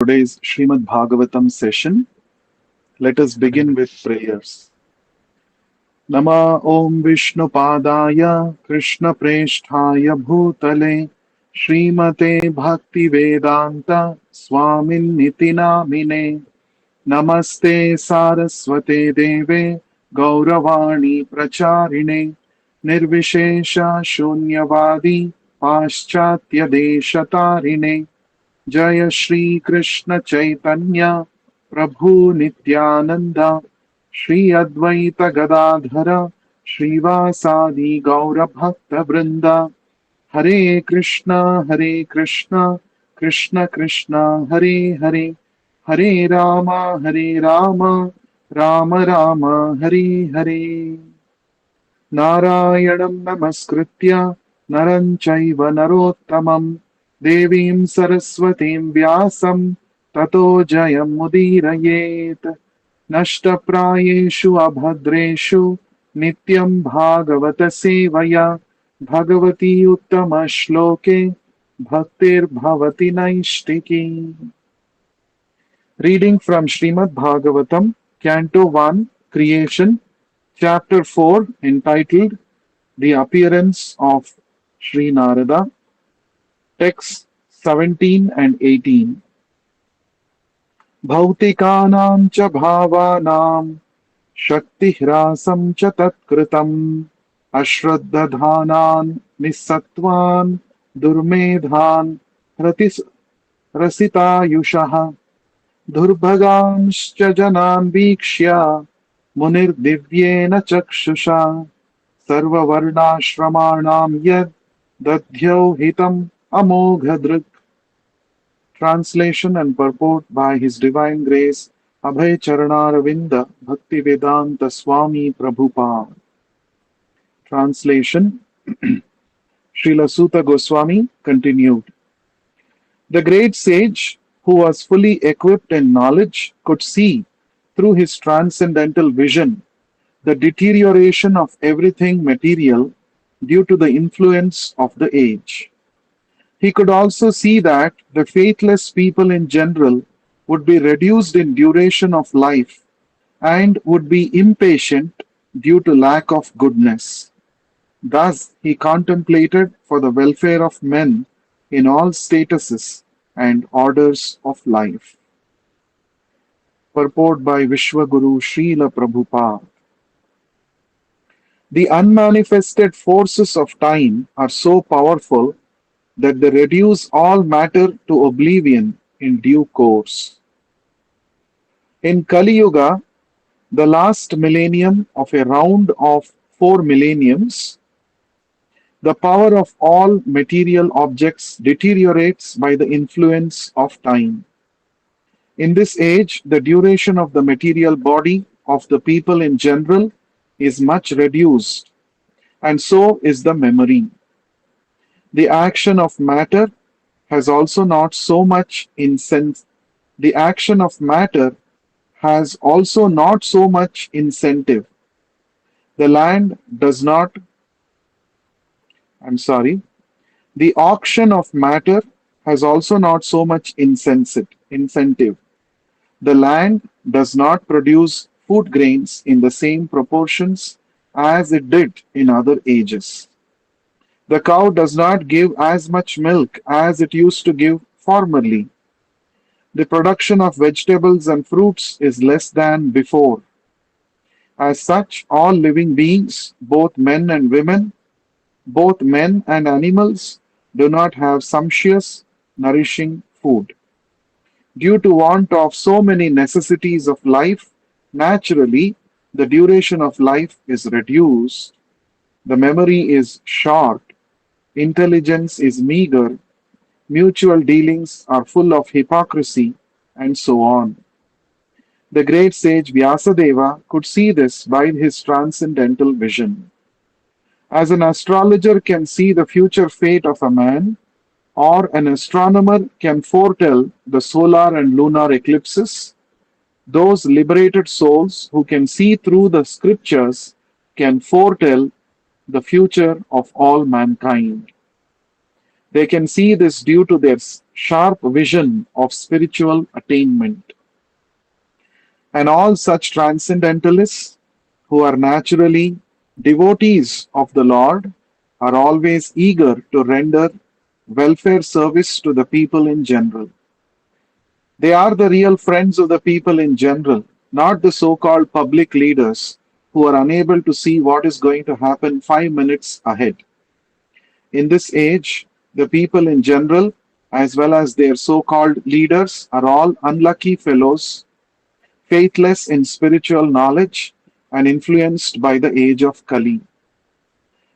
today's Srimad Bhagavatam session. Let us begin with prayers. Nama Om Vishnu Padaya Krishna Preshthaya Bhutale Srimate Bhakti Vedanta Swamin Niti Namine Namaste Saraswate Deve Gauravani Pracharine Nirvishesha Shunyavadi Paschatya Deshatarine जय श्री कृष्ण चैतन्य प्रभु नित्यानंद श्री अद्वैत गदाधर श्रीवासादि गौर भक्त वृंद हरे कृष्ण कृष्ण कृष्ण हरे हरे हरे राम राम राम हरे हरे नारायणं नमस्कृत्य नरं चैव नरोत्तमं देवीं सरस्वतीं व्यासं ततो जयमुदीरयेत् नष्टप्रायेषु अभद्रेषु नित्यं भागवत सेवया Bhagwati उत्तमश्लोके भक्तिर्भवति नैष्टिकी. Reading from Srimad Bhagavatam, Canto 1, Creation, Chapter 4, entitled The Appearance of Sri Narada, texts 17 and 18. Bhautikānām ca bhāvānām shaktihrāsam ca tatkritam ashraddhānān nisattvān durmedhān rasitayushah दुर्भगांश्च जनान् वीक्ष्य मुनिर्दिव्येन चक्षुषा सर्ववर्णाश्रमाणां यद् दध्यौ हितम् अमोघदृक्. Translation and purport by His Divine Grace Abhay Charanaраvinda Bhaktivedanta Swami Prabhupada. Translation. Srila Suta Goswami continued. The great sage, who was fully equipped in knowledge, could see, through his transcendental vision, the deterioration of everything material due to the influence of the age. He could also see that the faithless people in general would be reduced in duration of life and would be impatient due to lack of goodness. Thus, he contemplated for the welfare of men in all statuses and orders of life. Purport by Vishwaguru Srila Prabhupada. The unmanifested forces of time are so powerful that they reduce all matter to oblivion in due course. In Kali-yuga, the last millennium of a round of 4 millenniums, the power of all material objects deteriorates by the influence of time. In this age, the duration of the material body of the people in general is much reduced, and so is the memory. The action of matter has also not so much the action of matter has also not so much incentive. The land does not I'm sorry, the auction of matter has also not so much incentive. The land does not produce food grains in the same proportions as it did in other ages. The cow does not give as much milk as it used to give formerly. The production of vegetables and fruits is less than before. As such, all living beings, both men and animals, do not have sumptuous, nourishing food. Due to want of so many necessities of life, naturally, the duration of life is reduced, the memory is short, intelligence is meager, mutual dealings are full of hypocrisy, and so on. The great sage Vyasadeva could see this by his transcendental vision. As an astrologer can see the future fate of a man, or an astronomer can foretell the solar and lunar eclipses, those liberated souls who can see through the scriptures can foretell the future of all mankind. They can see this due to their sharp vision of spiritual attainment. And all such transcendentalists who are naturally devotees of the Lord are always eager to render welfare service to the people in general. They are the real friends of the people in general, not the so called public leaders who are unable to see what is going to happen 5 minutes ahead. In this age, the people in general, as well as their so called leaders, are all unlucky fellows, faithless in spiritual knowledge, and influenced by the age of Kali.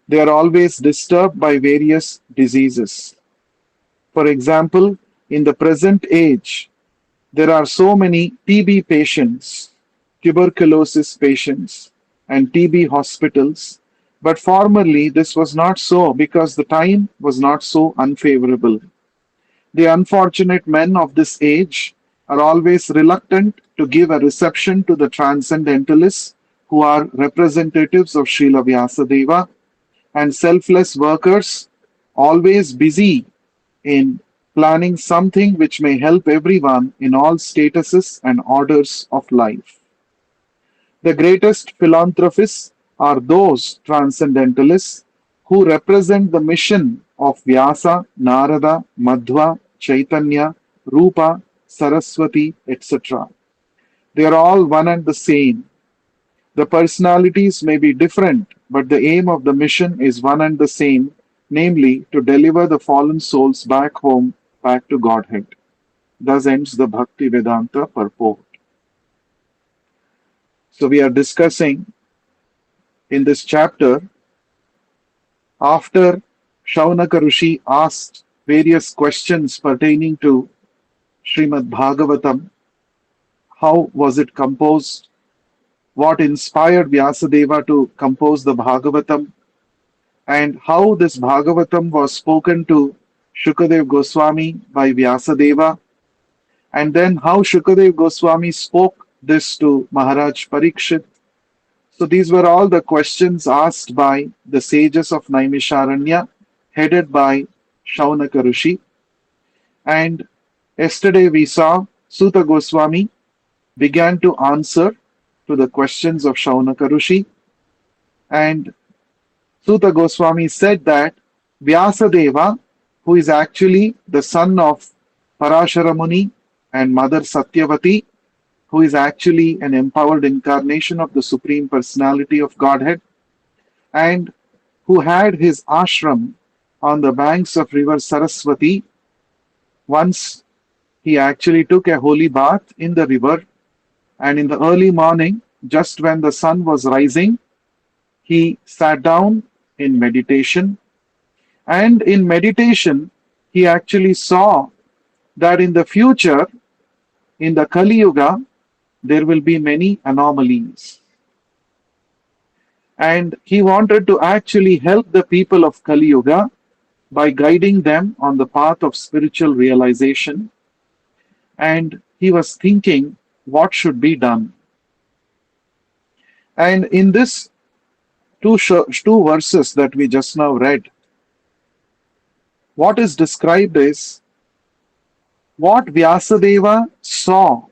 They are always disturbed by various diseases. For example, in the present age, there are so many TB patients, tuberculosis patients, and TB hospitals, but formerly this was not so because the time was not so unfavorable. The unfortunate men of this age are always reluctant to give a reception to the transcendentalists who are representatives of Srila Vyasadeva and selfless workers, always busy in planning something which may help everyone in all statuses and orders of life. The greatest philanthropists are those transcendentalists who represent the mission of Vyasa, Narada, Madhva, Chaitanya, Rupa, Saraswati, etc. They are all one and the same. The personalities may be different, but the aim of the mission is one and the same, namely to deliver the fallen souls back home, back to Godhead. Thus ends the Bhakti Vedanta purport. So we are discussing in this chapter after Shaunaka Rishi asked various questions pertaining to Srimad Bhagavatam, how was it composed, what inspired Vyasadeva to compose the Bhagavatam, and how this Bhagavatam was spoken to Shukadev Goswami by Vyasadeva, and then how Shukadev Goswami spoke this to Maharaj Parikshit. So these were all the questions asked by the sages of Naimisharanya, headed by Shaunaka Rishi. And yesterday we saw Suta Goswami began to answer to the questions of Shaunaka Rishi. And Suta Goswami said that Vyasadeva, who is actually the son of Parashara Muni and Mother Satyavati, who is actually an empowered incarnation of the Supreme Personality of Godhead, and who had his ashram on the banks of river Saraswati. Once he actually took a holy bath in the river, and in the early morning, just when the sun was rising, he sat down in meditation. And in meditation, he actually saw that in the future, in the Kali-yuga, there will be many anomalies. And he wanted to actually help the people of Kali-yuga by guiding them on the path of spiritual realization. And he was thinking what should be done. And in this two verses that we just now read, what is described is what Vyasadeva saw.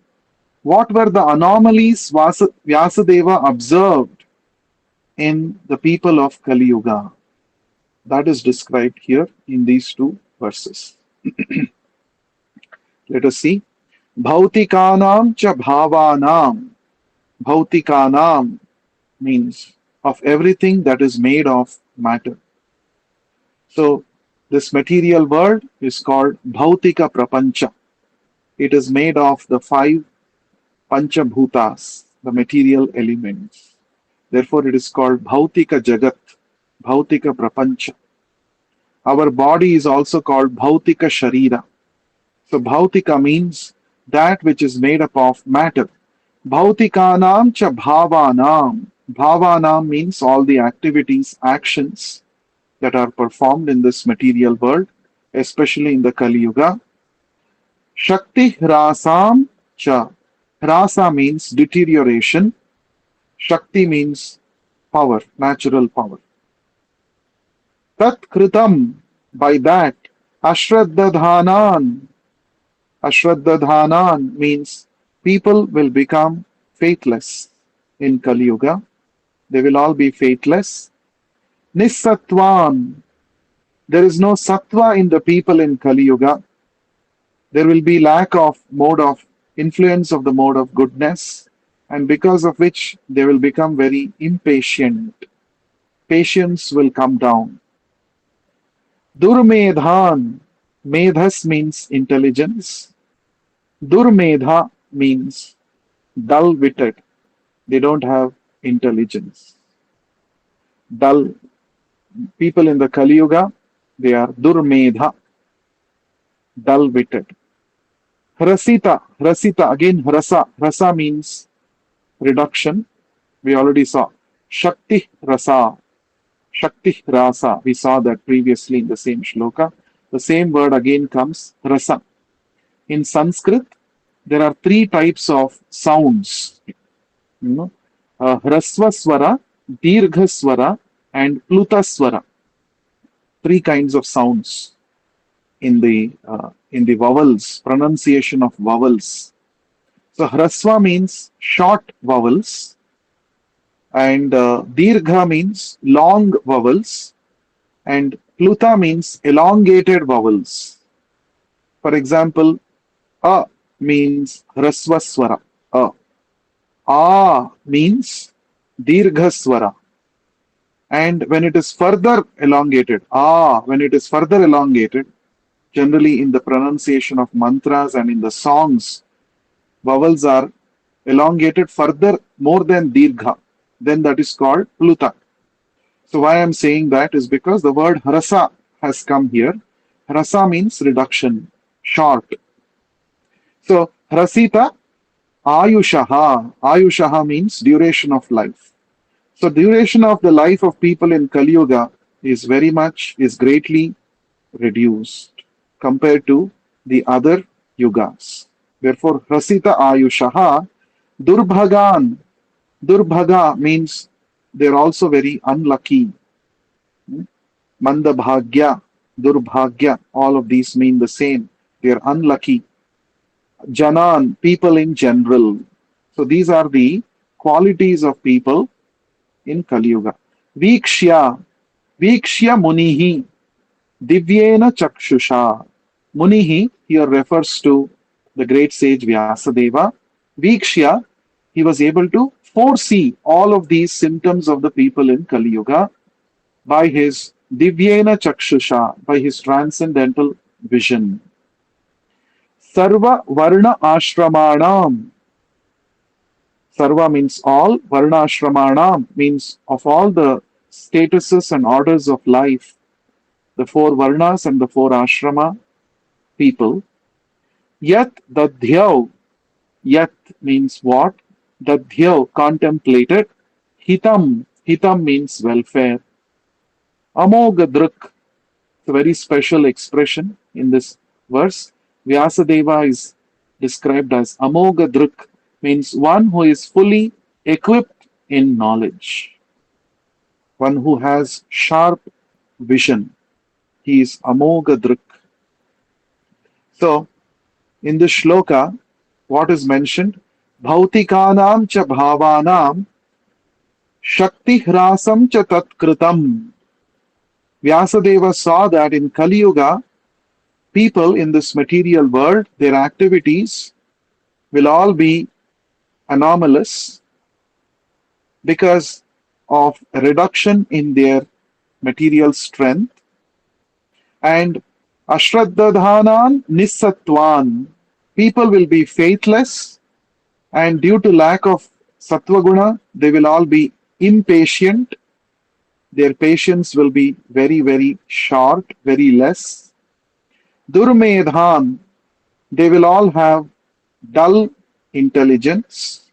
What were the anomalies Vyasadeva observed in the people of Kali Yuga? That is described here in these two verses. Let us see. Bhautikanam cha bhavanam. Bhautikanam means of everything that is made of matter. So this material world is called Bhautika Prapancha. It is made of the five Panchabhutas, the material elements. Therefore, it is called Bhautika Jagat, Bhautika Prapancha. Our body is also called Bhautika Sharira. So, Bhautika means that which is made up of matter. Bhautikanam cha bhavanam. Bhavanam means all the activities, actions that are performed in this material world, especially in the Kali Yuga. Shakti Hrasam cha. Hrasa means deterioration. Shakti means power, natural power. Tat Kritam, by that, Ashraddadhanan. Ashraddadhanan means people will become faithless in Kali Yuga. They will all be faithless. Nissattvan. There is no sattva in the people in Kali Yuga. There will be lack of mode of influence of the mode of goodness, and because of which they will become very impatient. Patience will come down. Durmedhan. Medhas means intelligence. Durmedha means dull witted. They don't have intelligence. Dull people in the Kali Yuga, they are Durmedha, dull witted. Hrasita, Hrasita, again Hrasa. Hrasa means reduction. We already saw. Shakti Rasa, Shakti Rasa. We saw that previously in the same shloka. The same word again comes Rasa. In Sanskrit, there are three types of sounds. Hrasva Swara, Dirgha Swara, and Pluta Swara. Three kinds of sounds in the vowels, pronunciation of vowels. So Hrasva means short vowels, and Dirgha means long vowels, and Pluta means elongated vowels. For example, A means Hrasva Swara. A means Dirgha Swara. And when it is further elongated, when it is further elongated, generally in the pronunciation of mantras and in the songs, vowels are elongated further more than Dirgha. Then that is called Pluta. So why I am saying that is because the word Hrasa has come here. Hrasa means reduction, short. So Hrasita Ayushaha. Ayushaha means duration of life. So duration of the life of people in Kali Yuga is greatly reduced compared to the other yugas. Therefore, Hrasita Ayushaha, Durbhagan. Durbhaga means they're also very unlucky. Mandabhagya, Durbhagya, all of these mean the same. They're unlucky. Janan, people in general. So these are the qualities of people in Kali Yuga. Vikshya, Vikshya Munihi, Divyena Chakshusha. Munihi here refers to the great sage Vyasadeva. Vikshya, he was able to foresee all of these symptoms of the people in Kali Yuga by his Divyena Chakshusha, by his transcendental vision. Sarva Varna Ashramanam. Sarva means all, Varna Ashramanam means of all the statuses and orders of life, the four Varnas and the four Ashrama people. Yat Dadhyav, Yat means what? Dadhyav, contemplated. Hitam, Hitam means welfare. Amogadruk, it's a very special expression in this verse. Vyasadeva is described as Amogadruk, means one who is fully equipped in knowledge, one who has sharp vision. He is Amogadruk. So, in this shloka, what is mentioned? Bhautikanam cha bhavanam shakti hrasam cha tatkritam. Vyasadeva saw that in Kali Yuga, people in this material world, their activities will all be anomalous because of a reduction in their material strength, and ashraddadhanan nissattvan, people will be faithless, and due to lack of sattva guna, they will all be impatient. Their patience will be very, very short, very less. Durmedhan, they will all have dull intelligence.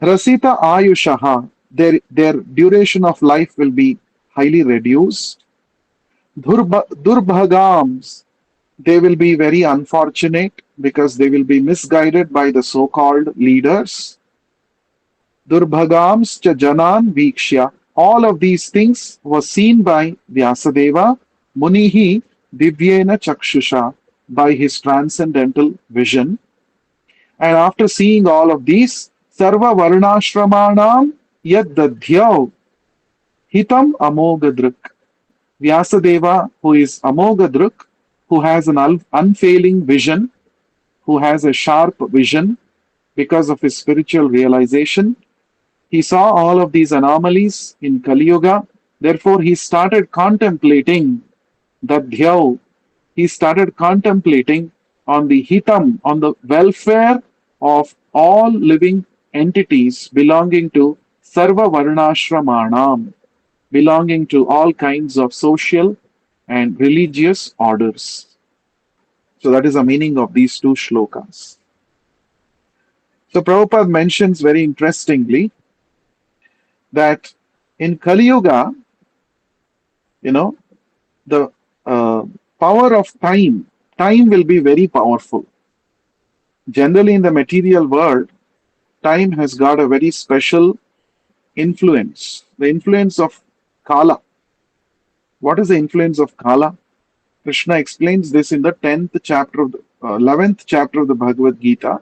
Hrasita Ayushaha, their duration of life will be highly reduced. Durbhagams, they will be very unfortunate because they will be misguided by the so-called leaders. Durbhagams cha janan vikshya. All of these things was seen by Vyasadeva. Munihi divyena chakshusha, by his transcendental vision. And after seeing all of these, sarva varnashramanam yad dadhyav hitam amogadruk. Vyasadeva, who is amogadruk, who has an unfailing vision, who has a sharp vision because of his spiritual realization, he saw all of these anomalies in Kali-yuga. Therefore, he started contemplating Dadhyav. He started contemplating on the hitam, on the welfare of all living entities belonging to Sarva Varnashramanam, belonging to all kinds of social and religious orders. So that is the meaning of these two shlokas. So Prabhupada mentions very interestingly that in Kali Yuga, the power of time will be very powerful. Generally, in the material world, time has got a very special influence. The influence of Kala. What is the influence of Kala? Krishna explains this in the 10th chapter of the 11th chapter of the Bhagavad Gita,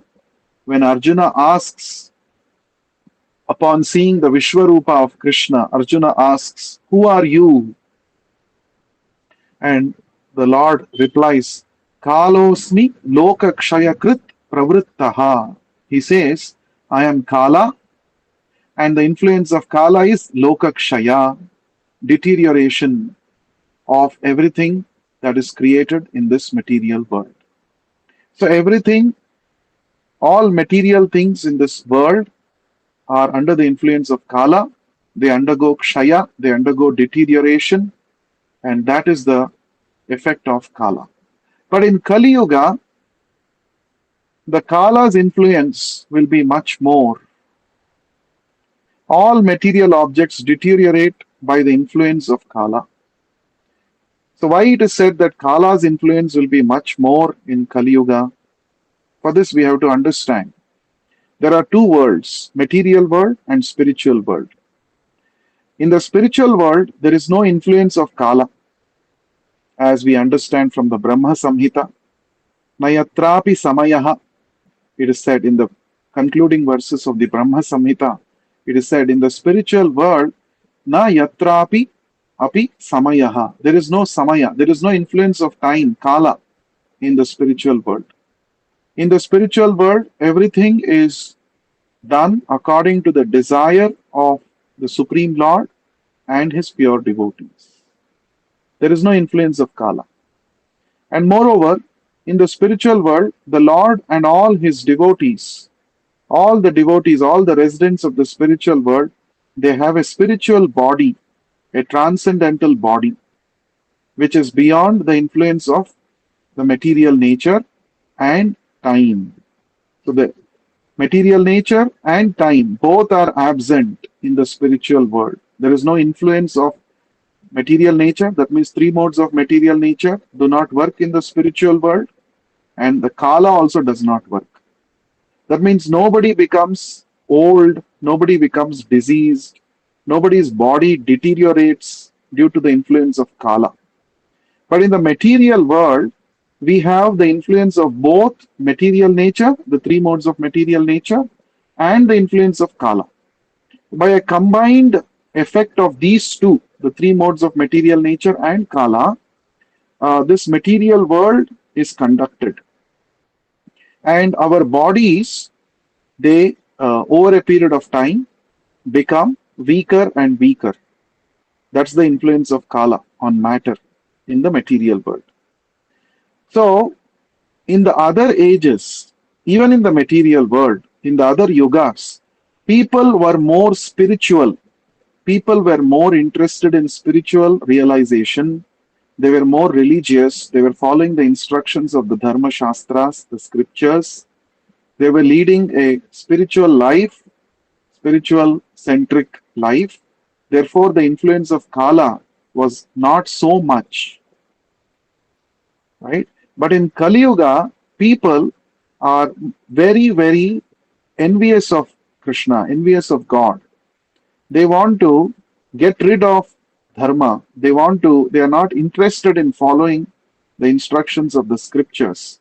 when Arjuna asks, upon seeing the Vishwarupa of Krishna, Arjuna asks, "Who are you?" And the Lord replies, Kalosmi lokakshayakrit pravrittaha. He says, I am Kala, and the influence of Kala is lokakshaya, deterioration of everything that is created in this material world. So everything, all material things in this world are under the influence of Kala. They undergo kshaya, they undergo deterioration, and that is the effect of Kala. But in Kali Yuga, the Kala's influence will be much more. All material objects deteriorate by the influence of Kala. So why it is said that Kala's influence will be much more in Kali Yuga? For this we have to understand. There are two worlds, material world and spiritual world. In the spiritual world, there is no influence of Kala, as we understand from the Brahma Samhita. Nayatrapi samayaha, it is said in the concluding verses of the Brahma Samhita. It is said in the spiritual world, na yatrapi api samayaha. There is no samaya, there is no influence of time, Kala, in the spiritual world. In the spiritual world, everything is done according to the desire of the Supreme Lord and his pure devotees. There is no influence of Kala. And moreover, in the spiritual world, the Lord and all his devotees, all the residents of the spiritual world, they have a spiritual body, a transcendental body, which is beyond the influence of the material nature and time. So the material nature and time both are absent in the spiritual world. There is no influence of material nature. That means three modes of material nature do not work in the spiritual world, and the Kala also does not work. That means nobody becomes old, nobody becomes diseased, nobody's body deteriorates due to the influence of Kala. But in the material world, we have the influence of both material nature, the three modes of material nature, and the influence of Kala. By a combined effect of these two, the three modes of material nature and Kala, this material world is conducted. And our bodies, they, over a period of time, become weaker and weaker. That's the influence of Kala on matter in the material world. So, in the other ages, even in the material world, in the other yugas, people were more spiritual. People were more interested in spiritual realization. They were more religious. They were following the instructions of the Dharma Shastras, the scriptures. They were leading a spiritual life, spiritual centric life. Therefore, the influence of Kala was not so much. Right? But in Kali Yuga, people are very, very envious of Krishna, envious of God. They want to get rid of dharma. They are not interested in following the instructions of the scriptures.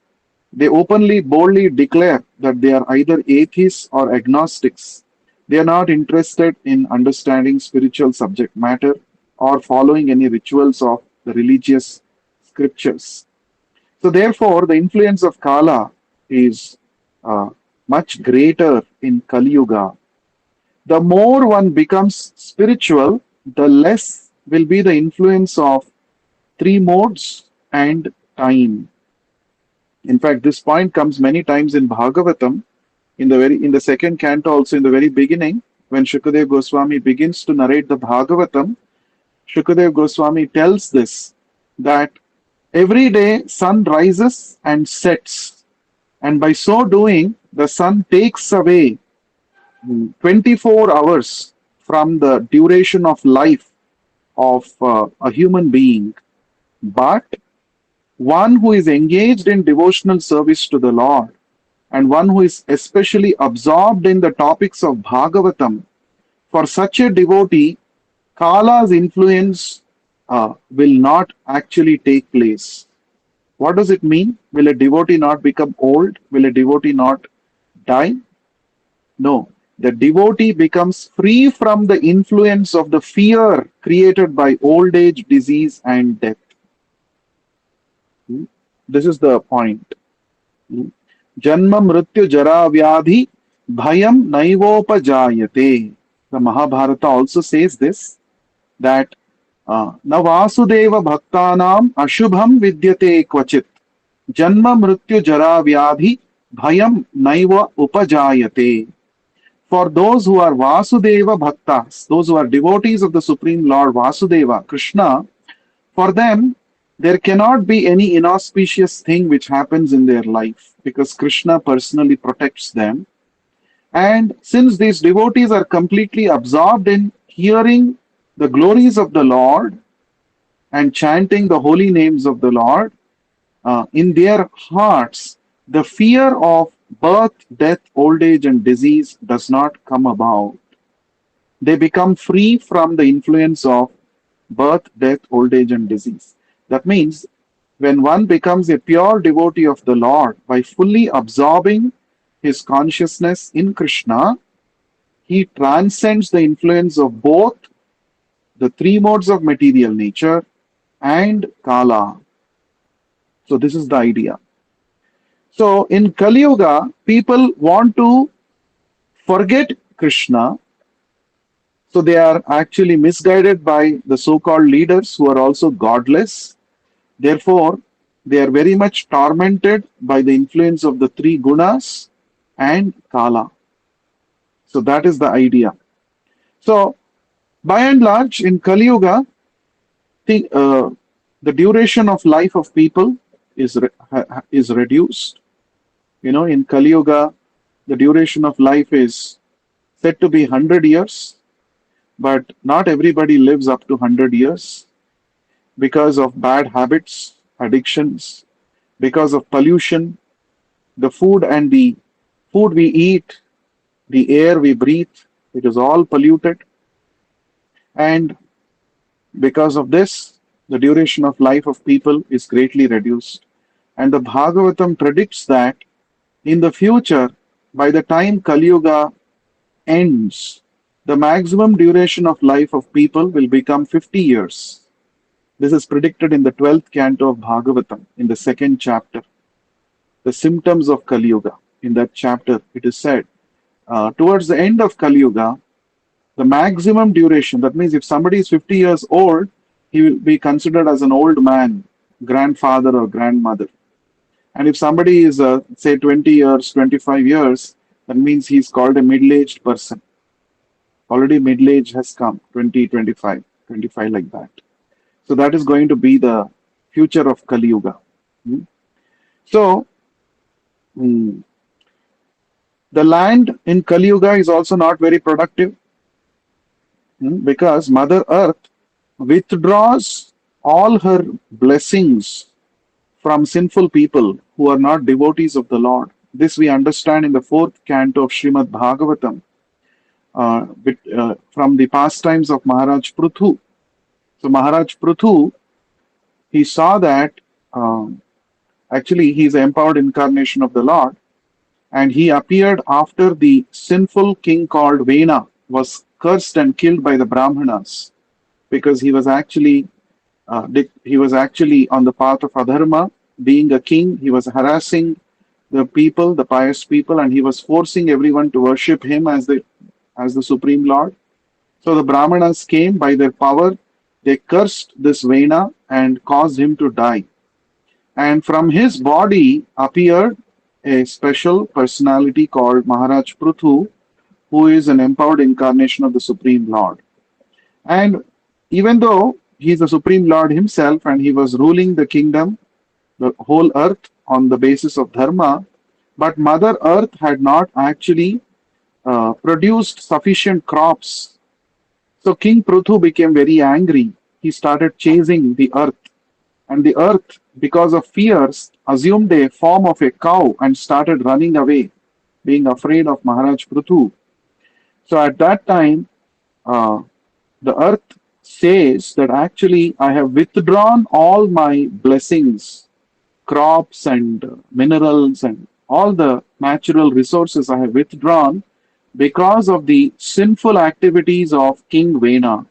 They openly, boldly declare that they are either atheists or agnostics. They are not interested in understanding spiritual subject matter or following any rituals of the religious scriptures. So, therefore, the influence of Kala is uh, much greater in Kali Yuga. The more one becomes spiritual, the less will be the influence of three modes and time. In fact, this point comes many times in Bhagavatam, in the second canto, also in the very beginning, when Shukadev Goswami begins to narrate the Bhagavatam. Shukadev Goswami tells this, that every day sun rises and sets, and by so doing, the sun takes away 24 hours from the duration of life of a human being. But one who is engaged in devotional service to the Lord, and one who is especially absorbed in the topics of Bhagavatam, for such a devotee, Kala's influence will not actually take place. What does it mean? Will a devotee not become old? Will a devotee not die? No. The devotee becomes free from the influence of the fear created by old age, disease, and death. This is the point. Janma mrityu jara vyadhi bhayam naivopajayate. The Mahabharata also says this, that na vasudeva bhaktanam ashubham vidyate kvachit. Janma mrityu jara vyadhi bhayam naiva upajayate. For those who are Vasudeva Bhaktas, those who are devotees of the Supreme Lord Vasudeva, Krishna, for them, there cannot be any inauspicious thing which happens in their life, because Krishna personally protects them. And since these devotees are completely absorbed in hearing the glories of the Lord and chanting the holy names of the Lord, in their hearts, the fear of birth, death, old age, and disease does not come about. They become free from the influence of birth, death, old age, and disease. That means when one becomes a pure devotee of the Lord by fully absorbing his consciousness in Krishna, he transcends the influence of both the three modes of material nature and Kala. So, this is the idea. So, in Kali Yuga, people want to forget Krishna. So, they are actually misguided by the so called leaders who are also godless. Therefore, they are very much tormented by the influence of the three gunas and Kala. So, that is the idea. So, by and large, in Kali Yuga, the duration of life of people is reduced. In Kali Yuga, the duration of life is said to be 100 years, but not everybody lives up to 100 years because of bad habits, addictions, because of pollution, the food we eat, the air we breathe, it is all polluted. And because of this, the duration of life of people is greatly reduced. And the Bhagavatam predicts that in the future, by the time Kali Yuga ends, the maximum duration of life of people will become 50 years. This is predicted in the 12th canto of Bhagavatam, in the second chapter. The symptoms of Kali Yuga. In that chapter, it is said, towards the end of Kali Yuga, the maximum duration, that means if somebody is 50 years old, he will be considered as an old man, grandfather or grandmother. And if somebody is, say, 20 years, 25 years, that means he's called a middle-aged person. Already middle age has come, 20, 25, 25 like that. So that is going to be the future of Kali Yuga. So, the land in Kali Yuga is also not very productive, because Mother Earth withdraws all her blessings from sinful people who are not devotees of the Lord. This we understand in the 4th canto of Srimad Bhagavatam, from the pastimes of Maharaj Pruthu. So Maharaj Pruthu, he saw that Um, Actually, he is the empowered incarnation of the Lord, and he appeared after the sinful king called Vena was cursed and killed by the Brahmanas because he was actually on the path of adharma. Being a king, he was harassing the people, the pious people, and he was forcing everyone to worship him as the supreme lord. So the Brahmanas came by their power. They cursed this Vena and caused him to die. And from his body appeared a special personality called Maharaj Prithu, who is an empowered incarnation of the Supreme Lord. And even though he's the Supreme Lord himself and he was ruling the kingdom, the whole earth on the basis of dharma, but Mother Earth had not actually produced sufficient crops. So King Prithu became very angry. He started chasing the earth, and the earth, because of fears, assumed a form of a cow and started running away, being afraid of Maharaj Prithu. So at that time, uh, the earth says that actually I have withdrawn all my blessings, crops and minerals and all the natural resources I have withdrawn because of the sinful activities of King Vena.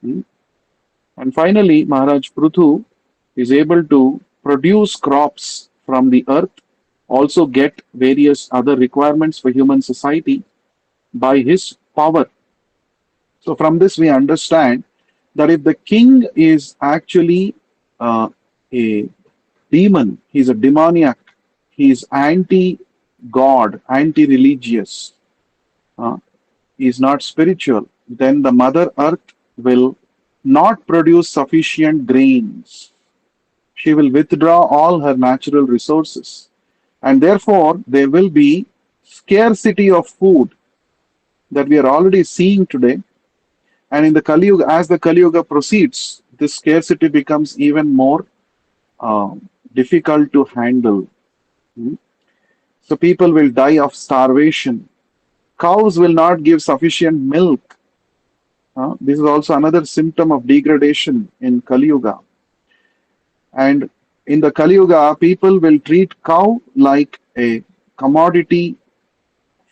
Hmm? And finally, Maharaj Prithu is able to produce crops from the earth, also get various other requirements for human society by his power. So, from this, we understand that if the king is actually a demon, he's a demoniac, he's anti God, anti religious, uh, is not spiritual, then the Mother Earth will not produce sufficient grains. She will withdraw all her natural resources. And therefore, there will be scarcity of food that we are already seeing today. And in the Kali-yuga, as the Kali-yuga proceeds, this scarcity becomes even more difficult to handle. Hmm? So people will die of starvation. Cows will not give sufficient milk. This is also another symptom of degradation in Kali Yuga. And in the Kali Yuga, people will treat cow like a commodity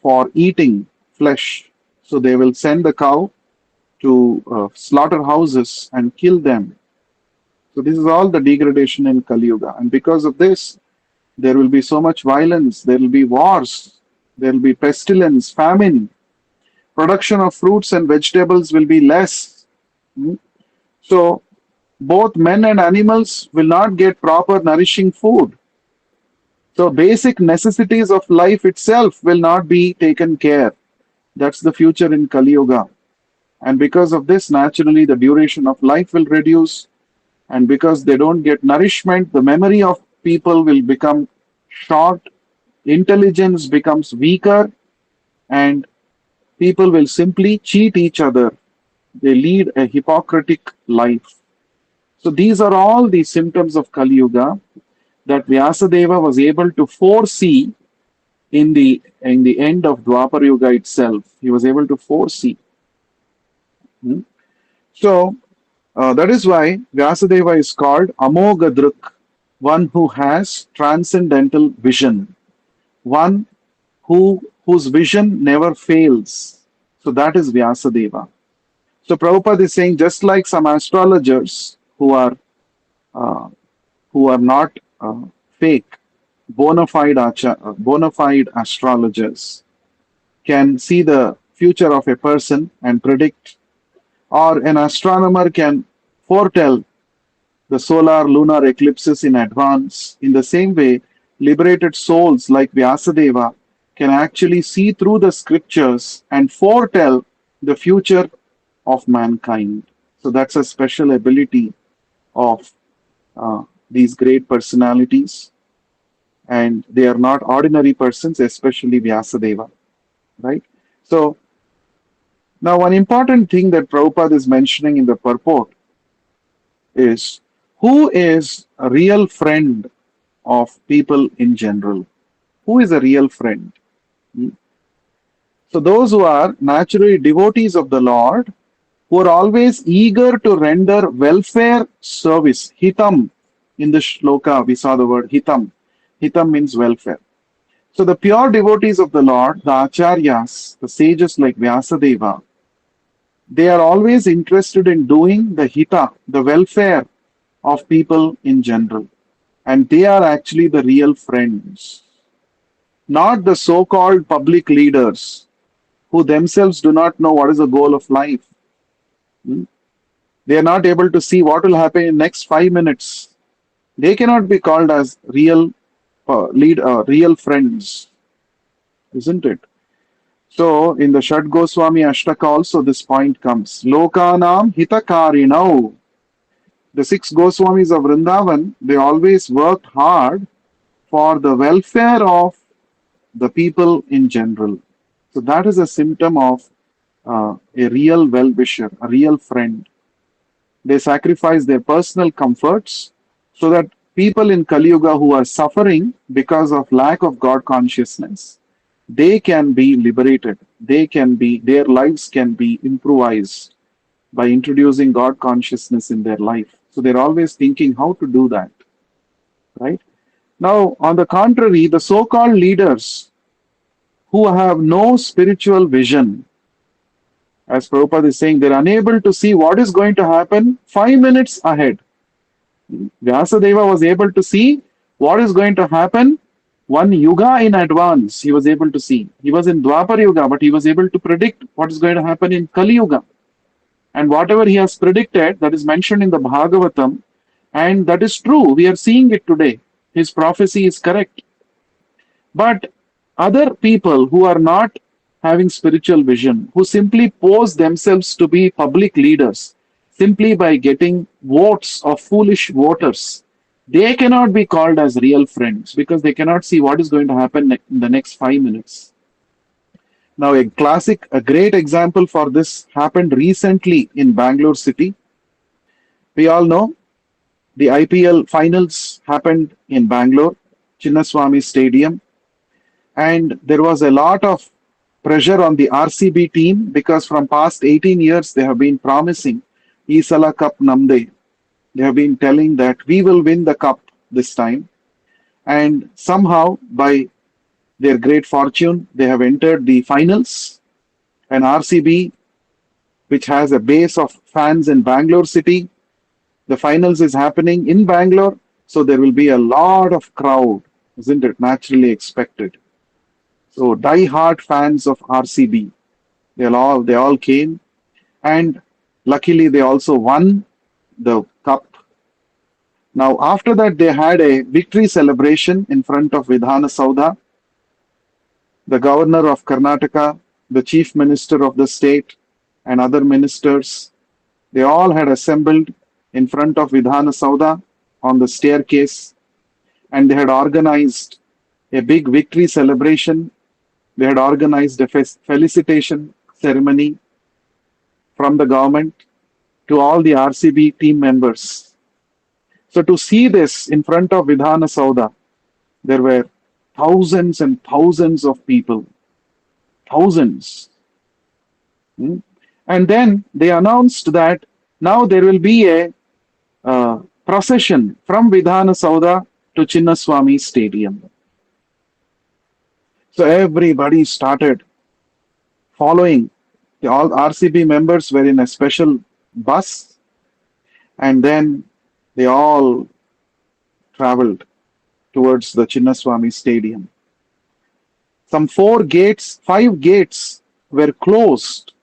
for eating flesh. So they will send the cow to slaughterhouses and kill them. So this is all the degradation in Kali Yuga. And because of this, there will be so much violence, there will be wars, there will be pestilence, famine, production of fruits and vegetables will be less. Hmm? So both men and animals will not get proper nourishing food. So basic necessities of life itself will not be taken care. That's the future in Kali Yuga. And because of this, naturally, the duration of life will reduce. And because they don't get nourishment, the memory of people will become short, intelligence becomes weaker, and people will simply cheat each other. They lead a hypocritic life. So these are all the symptoms of Kali Yuga that Vyasadeva was able to foresee in the end of Dwapar Yuga itself. He was able to foresee. Hmm? So that is why Vyasadeva is called Amoghadruk, one who has transcendental vision, one whose vision never fails. So that is Vyasadeva. So Prabhupada is saying just like some astrologers uh, who are not fake, bona fide astrologers can see the future of a person and predict, or an astronomer can foretell the solar lunar eclipses in advance. In the same way, liberated souls like Vyasadeva can actually see through the scriptures and foretell the future of mankind. So that's a special ability of these great personalities, and they are not ordinary persons, especially Vyasadeva, right? So now one important thing that Prabhupada is mentioning in the purport is who is a real friend of people in general? Who is a real friend? Hmm? So those who are naturally devotees of the Lord, who are always eager to render welfare service, hitam, In this shloka, we saw the word hitam. Hitam means welfare. So the pure devotees of the Lord, the acharyas, the sages like Vyasadeva, they are always interested in doing the hita, the welfare of people in general. And they are actually the real friends, not the so called public leaders who themselves do not know what is the goal of life. Hmm? They are not able to see what will happen in next 5 minutes. They cannot be called as real friends, isn't it? So in the Shad Goswami Ashtaka also this point comes. Lokanam hitakarinau. The six Goswamis of Vrindavan, they always worked hard for the welfare of the people in general. So that is a symptom of a real well-wisher, a real friend. They sacrifice their personal comforts so that people in Kali-yuga who are suffering because of lack of God consciousness, they can be liberated. Their lives can be improvised by introducing God consciousness in their life. So they're always thinking how to do that, right? Now, on the contrary, the so-called leaders who have no spiritual vision, as Prabhupada is saying, they're unable to see what is going to happen 5 minutes ahead. Vyasadeva was able to see what is going to happen one yuga in advance. He was able to see. He was in Dwapar Yuga, but he was able to predict what is going to happen in Kali Yuga. And whatever he has predicted, that is mentioned in the Bhagavatam, and that is true. We are seeing it today. His prophecy is correct. But other people who are not having spiritual vision, who simply pose themselves to be public leaders simply by getting votes of foolish voters, they cannot be called as real friends because they cannot see what is going to happen in the next 5 minutes. Now, a great example for this happened recently in Bangalore city. We all know the IPL finals happened in Bangalore, Chinnaswamy Stadium, and there was a lot of pressure on the RCB team because from past 18 years they have been promising Isala Cup Namde. They have been telling that we will win the cup this time, and somehow by their great fortune they have entered the finals. And RCB, which has a base of fans in Bangalore city, the finals is happening in Bangalore, so there will be a lot of crowd, isn't it? Naturally expected. So die-hard fans of RCB, they all came, and luckily they also won the cup. Now after that they had a victory celebration in front of Vidhana Saudha. The governor of Karnataka, the chief minister of the state, and other ministers, they all had assembled in front of Vidhana Saudha on the staircase, and they had organized a big victory celebration. They had organized a felicitation ceremony from the government to all the RCB team members. So to see this in front of Vidhana Saudha, there were thousands and thousands of people. Thousands. And then they announced that now there will be a procession from Vidhana Saudha to Chinnaswamy Stadium. So everybody started following. All RCB members were in a special bus, and then they all traveled towards the Chinnaswamy Stadium. Some 5 gates were closed.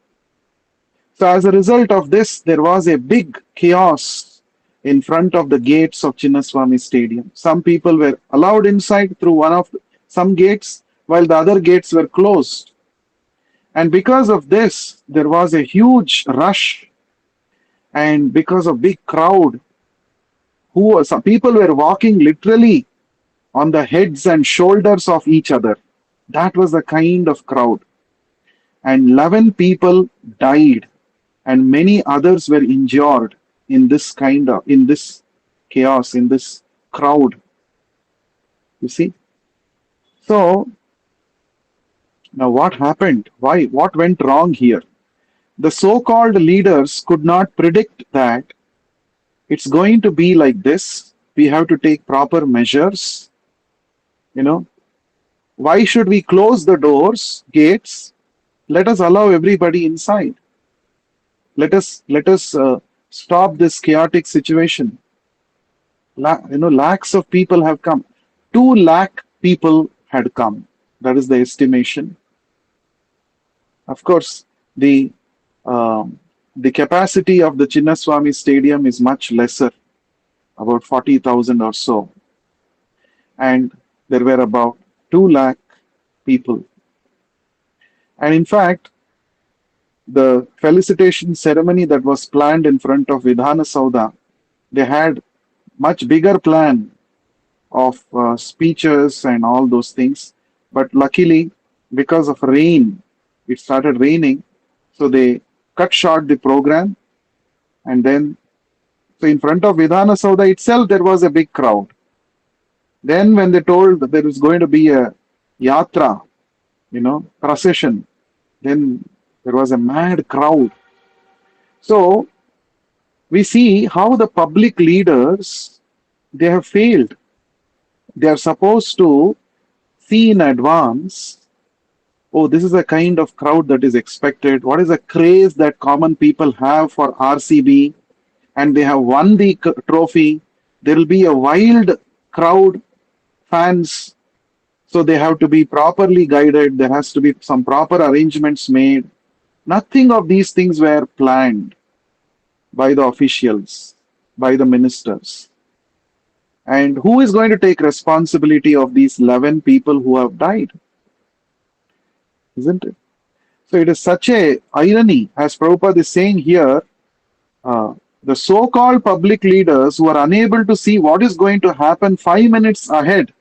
So as a result of this, there was a big chaos in front of the gates of Chinnaswamy Stadium. Some people were allowed inside through some gates, while the other gates were closed. And because of this, there was a huge rush, and because of big crowd, some people were walking literally on the heads and shoulders of each other. That was the kind of crowd. And 11 people died, and many others were injured in this chaos, in this crowd. You see? So, now what happened? What went wrong here? The so-called leaders could not predict that it's going to be like this. We have to take proper measures. You know, why should we close the doors, gates? Let us allow everybody inside. Let us stop this chaotic situation. Lakhs of people have come. 2 lakh people had come. That is the estimation. Of course, the capacity of the Chinnaswamy Stadium is much lesser, about 40,000 or so, and there were about 2 lakh people. And in fact, the felicitation ceremony that was planned in front of Vidhana Sauda, they had much bigger plan of speeches and all those things. But luckily, because of rain, it started raining, so they cut short the program. And then, so in front of Vidhana Sauda itself, there was a big crowd. Then, when they told that there was going to be a yatra, procession, then there was a mad crowd. So we see how the public leaders, they have failed. They are supposed to see in advance, oh, this is the kind of crowd that is expected. What is the craze that common people have for RCB? And they have won the trophy. There will be a wild crowd, fans. So they have to be properly guided. There has to be some proper arrangements made. Nothing of these things were planned by the officials, by the ministers. And who is going to take responsibility of these 11 people who have died? Isn't it? So it is such a irony, as Prabhupada is saying here, the so-called public leaders who are unable to see what is going to happen 5 minutes ahead,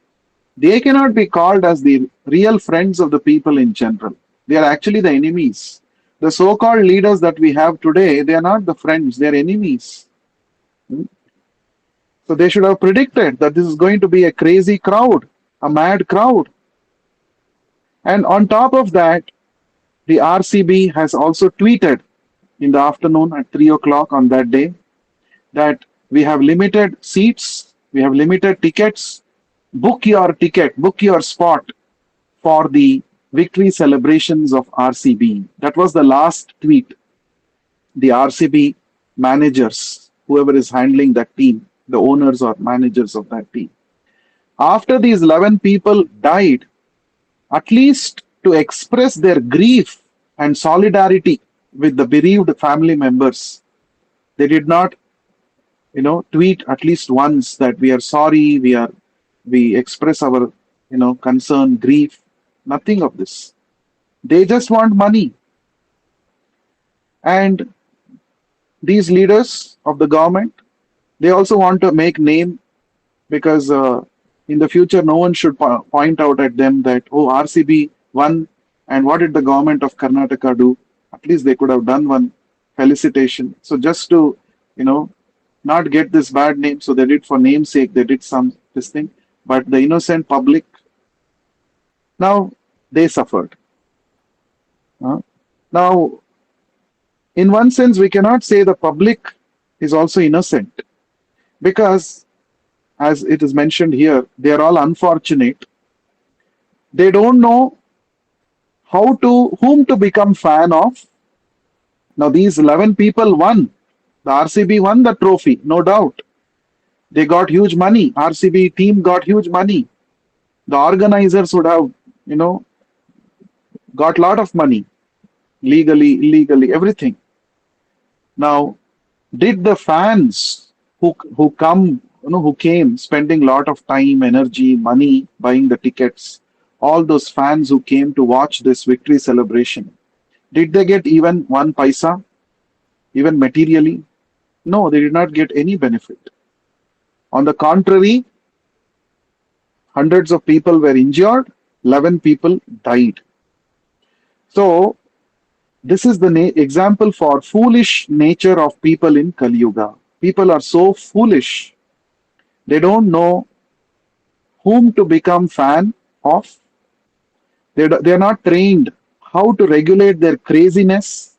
they cannot be called as the real friends of the people in general. They are actually the enemies. The so-called leaders that we have today, they are not the friends, they are enemies. So they should have predicted that this is going to be a crazy crowd, a mad crowd. And on top of that, the RCB has also tweeted in the afternoon at 3 o'clock on that day that we have limited seats, we have limited tickets. Book your ticket, book your spot for the victory celebrations of RCB. That was the last tweet. The RCB managers, whoever is handling that team, the owners or managers of that team. After these 11 people died, at least to express their grief and solidarity with the bereaved family members, they did not, tweet at least once that we are sorry, we express our, concern, grief. Nothing of this. They just want money. And these leaders of the government, they also want to make name, because in the future no one should point out at them that, oh, RCB won, and what did the government of Karnataka do? At least they could have done one felicitation. So just to, not get this bad name, so they did for namesake, they did this thing. But the innocent public, now they suffered. Now, in one sense, we cannot say the public is also innocent, because as it is mentioned here, they are all unfortunate. They don't know whom to become fan of. Now these 11 people won. The RCB won the trophy, no doubt. They got huge money. RCB team got huge money. The organizers would have, got lot of money, legally, illegally, everything. Now, did the fans who came, spending lot of time, energy, money, buying the tickets, all those fans who came to watch this victory celebration, did they get even 1 paisa, even materially? No, they did not get any benefit. On the contrary, hundreds of people were injured, 11 people died. So, this is the example for foolish nature of people in Kali-yuga. People are so foolish. They don't know whom to become fan of. They are not trained how to regulate their craziness.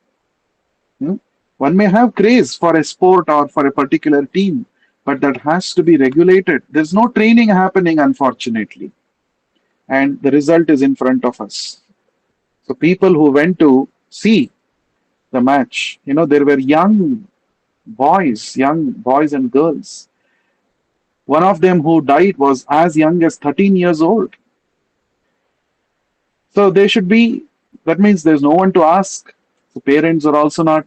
One may have craze for a sport or for a particular team, but that has to be regulated. There's no training happening, unfortunately, and the result is in front of us. So people who went to see the match, there were young boys and girls. One of them who died was as young as 13 years old. So they should be, that means there's no one to ask. The parents are also not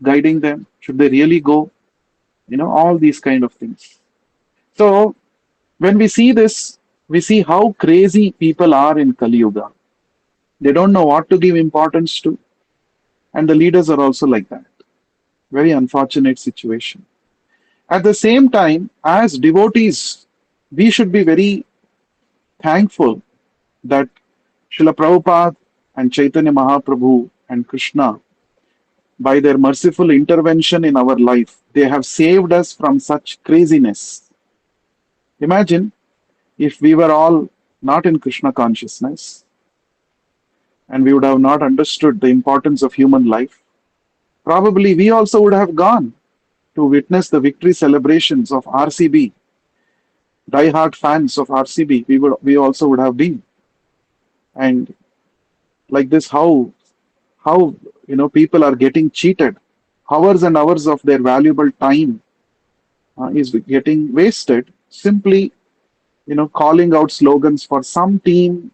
guiding them. Should they really go? All these kind of things. So when we see this, we see how crazy people are in Kali Yuga. They don't know what to give importance to, and the leaders are also like that. Very unfortunate situation. At the same time, as devotees, we should be very thankful that Srila Prabhupada and Chaitanya Mahaprabhu and Krishna, by their merciful intervention in our life, they have saved us from such craziness. Imagine if we were all not in Krishna consciousness and we would have not understood the importance of human life, probably we also would have gone to witness the victory celebrations of RCB. Die-hard fans of RCB, we also would have been. And like this, how people are getting cheated. Hours and hours of their valuable time is getting wasted simply calling out slogans for some team.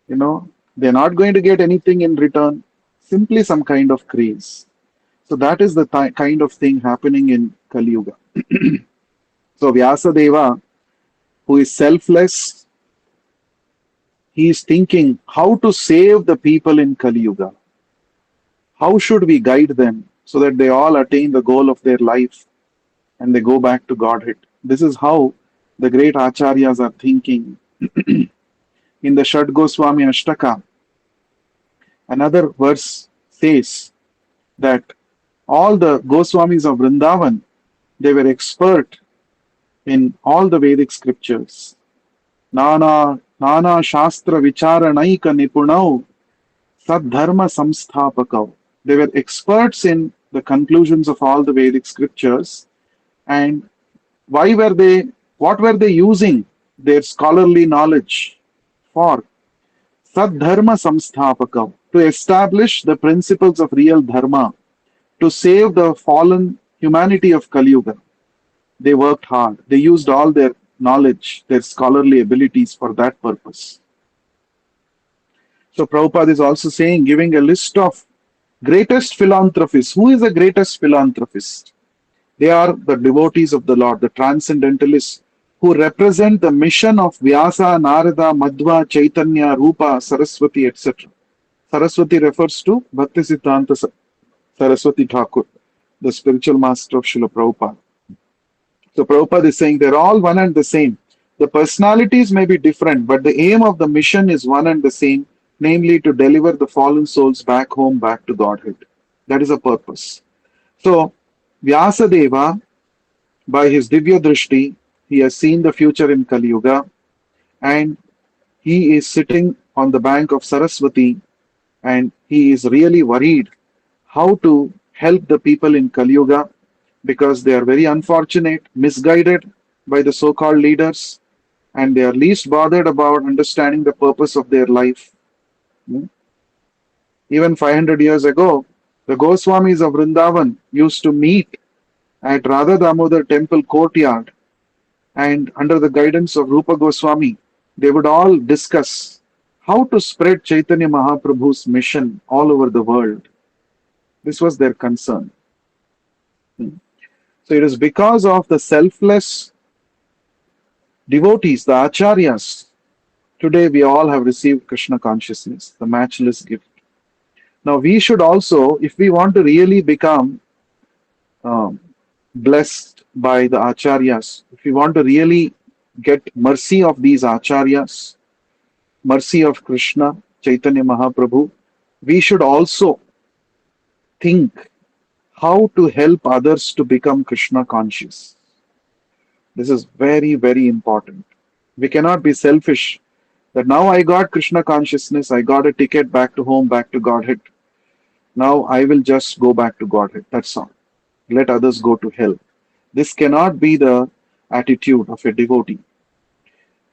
They're not going to get anything in return, simply some kind of craze. So that is the kind of thing happening in Kali Yuga. So Vyasadeva, who is selfless, he is thinking how to save the people in Kali Yuga. How should we guide them so that they all attain the goal of their life and they go back to Godhead? This is how the great acharyas are thinking. In the Shad Goswami Ashtaka, another verse says that all the Goswamis of Vrindavan, they were expert in all the Vedic scriptures. Nana Shastra Vicharanaika Nipunau Sadharma Samsthapakau. They were experts in the conclusions of all the Vedic scriptures. And what were they using their scholarly knowledge for? Sadharma Samsthapakau, to establish the principles of real dharma, to save the fallen humanity of Kali Yuga. They worked hard. They used all their knowledge, their scholarly abilities for that purpose. So Prabhupada is also saying, giving a list of greatest philanthropists. Who is the greatest philanthropist? They are the devotees of the Lord, the transcendentalists, who represent the mission of Vyasa, Narada, Madhva, Chaitanya, Rupa, Saraswati, etc. Saraswati refers to Bhaktisiddhanta Saraswati Thakur, the spiritual master of Srila Prabhupada. So Prabhupada is saying they're all one and the same. The personalities may be different, but the aim of the mission is one and the same, namely to deliver the fallen souls back home, back to Godhead. That is a purpose. So Vyasadeva, by his Divya Drishti, he has seen the future in Kali Yuga, and he is sitting on the bank of Saraswati, and he is really worried how to help the people in Kali Yuga, because they are very unfortunate, misguided by the so-called leaders, and they are least bothered about understanding the purpose of their life. Even 500 years ago, the Goswamis of Vrindavan used to meet at Radha Damodar temple courtyard, and under the guidance of Rupa Goswami, they would all discuss how to spread Chaitanya Mahaprabhu's mission all over the world. This was their concern. So it is because of the selfless devotees, the acharyas, today we all have received Krishna consciousness, the matchless gift. Now we should also, if we want to really become blessed by the acharyas, if we want to really get mercy of these acharyas, mercy of Krishna, Chaitanya Mahaprabhu, we should also think how to help others to become Krishna conscious. This is very, very important. We cannot be selfish that now I got Krishna consciousness, I got a ticket back to home, back to Godhead. Now I will just go back to Godhead. That's all. Let others go to hell. This cannot be the attitude of a devotee,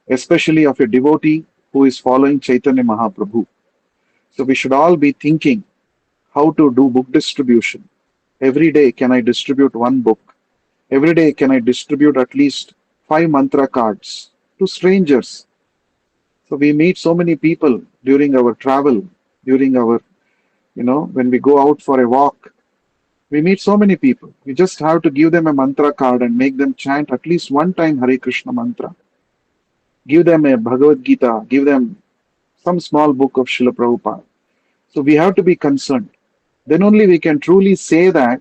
especially of a devotee who is following Chaitanya Mahaprabhu. So we should all be thinking how to do book distribution. Every day, can I distribute one book? Every day, can I distribute at least 5 mantra cards to strangers? So we meet so many people during our travel, during our, when we go out for a walk. We meet so many people. We just have to give them a mantra card and make them chant at least one time Hare Krishna mantra. Give them a Bhagavad Gita, give them some small book of Srila Prabhupada. So we have to be concerned. Then only we can truly say that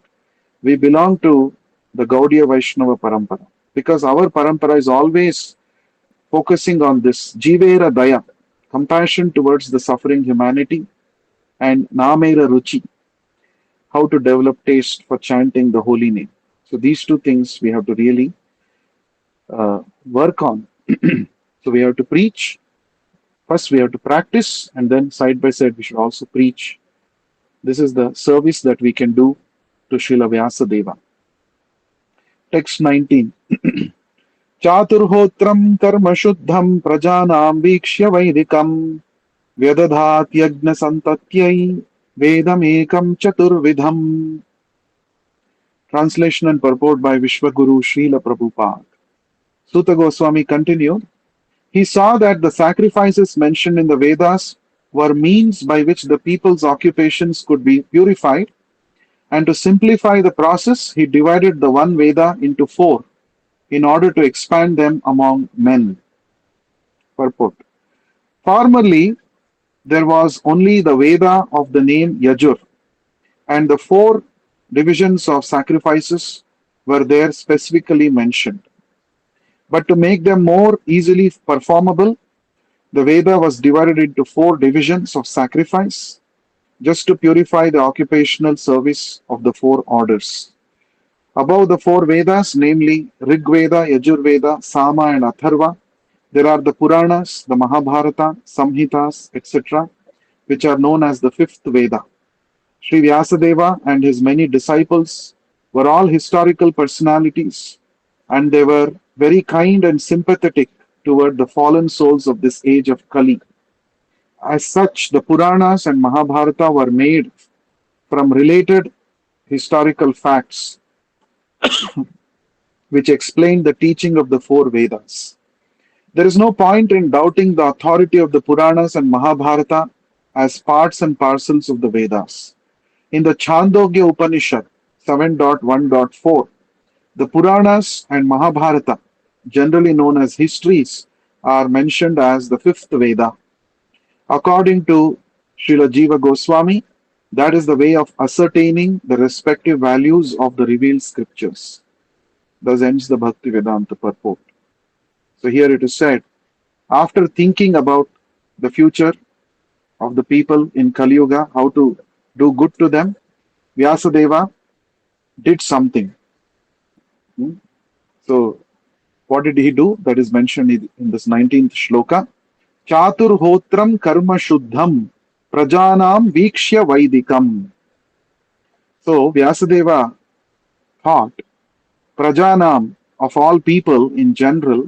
we belong to the Gaudiya Vaishnava Parampara. Because our Parampara is always focusing on this Jivera Daya, compassion towards the suffering humanity, and Namera Ruchi, how to develop taste for chanting the holy name. So these two things we have to really work on. So we have to preach. First, we have to practice, and then side by side, we should also preach. This is the service that we can do to Srila Vyasadeva. Text 19. Chaturhotram karma shuddham prajanam vikshya vaidikam vyadadhat yajna santatyai vedam ekam chaturvidham. Translation and purport by Vishwaguru Srila Prabhupada. Suta Goswami continued. He saw that the sacrifices mentioned in the Vedas were means by which the people's occupations could be purified, and to simplify the process, he divided the one Veda into 4 in order to expand them among men. Purport. Formerly, there was only the Veda of the name Yajur, and the 4 divisions of sacrifices were there specifically mentioned. But to make them more easily performable, the Veda was divided into 4 divisions of sacrifice, just to purify the occupational service of the 4 orders. Above the 4 Vedas, namely Rig Veda, Yajur Veda, Sama, and Atharva, there are the Puranas, the Mahabharata, Samhitas, etc., which are known as the 5th Veda. Sri Vyasadeva and his many disciples were all historical personalities, and they were very kind and sympathetic toward the fallen souls of this age of Kali. As such, the Puranas and Mahabharata were made from related historical facts which explain the teaching of the 4 Vedas. There is no point in doubting the authority of the Puranas and Mahabharata as parts and parcels of the Vedas. In the Chandogya Upanishad 7.1.4, the Puranas and Mahabharata, generally known as histories, are mentioned as the 5th Veda. According to Srila Jiva Goswami, that is the way of ascertaining the respective values of the revealed scriptures. Thus ends the Bhakti Vedanta purport. So here it is said, after thinking about the future of the people in Kali-yuga, how to do good to them, Vyasadeva did something. So what did he do? That is mentioned in this 19th shloka. Chaturhotram karma shuddham prajanam vikshya vaidikam. So Vyasadeva thought prajanam, of all people in general,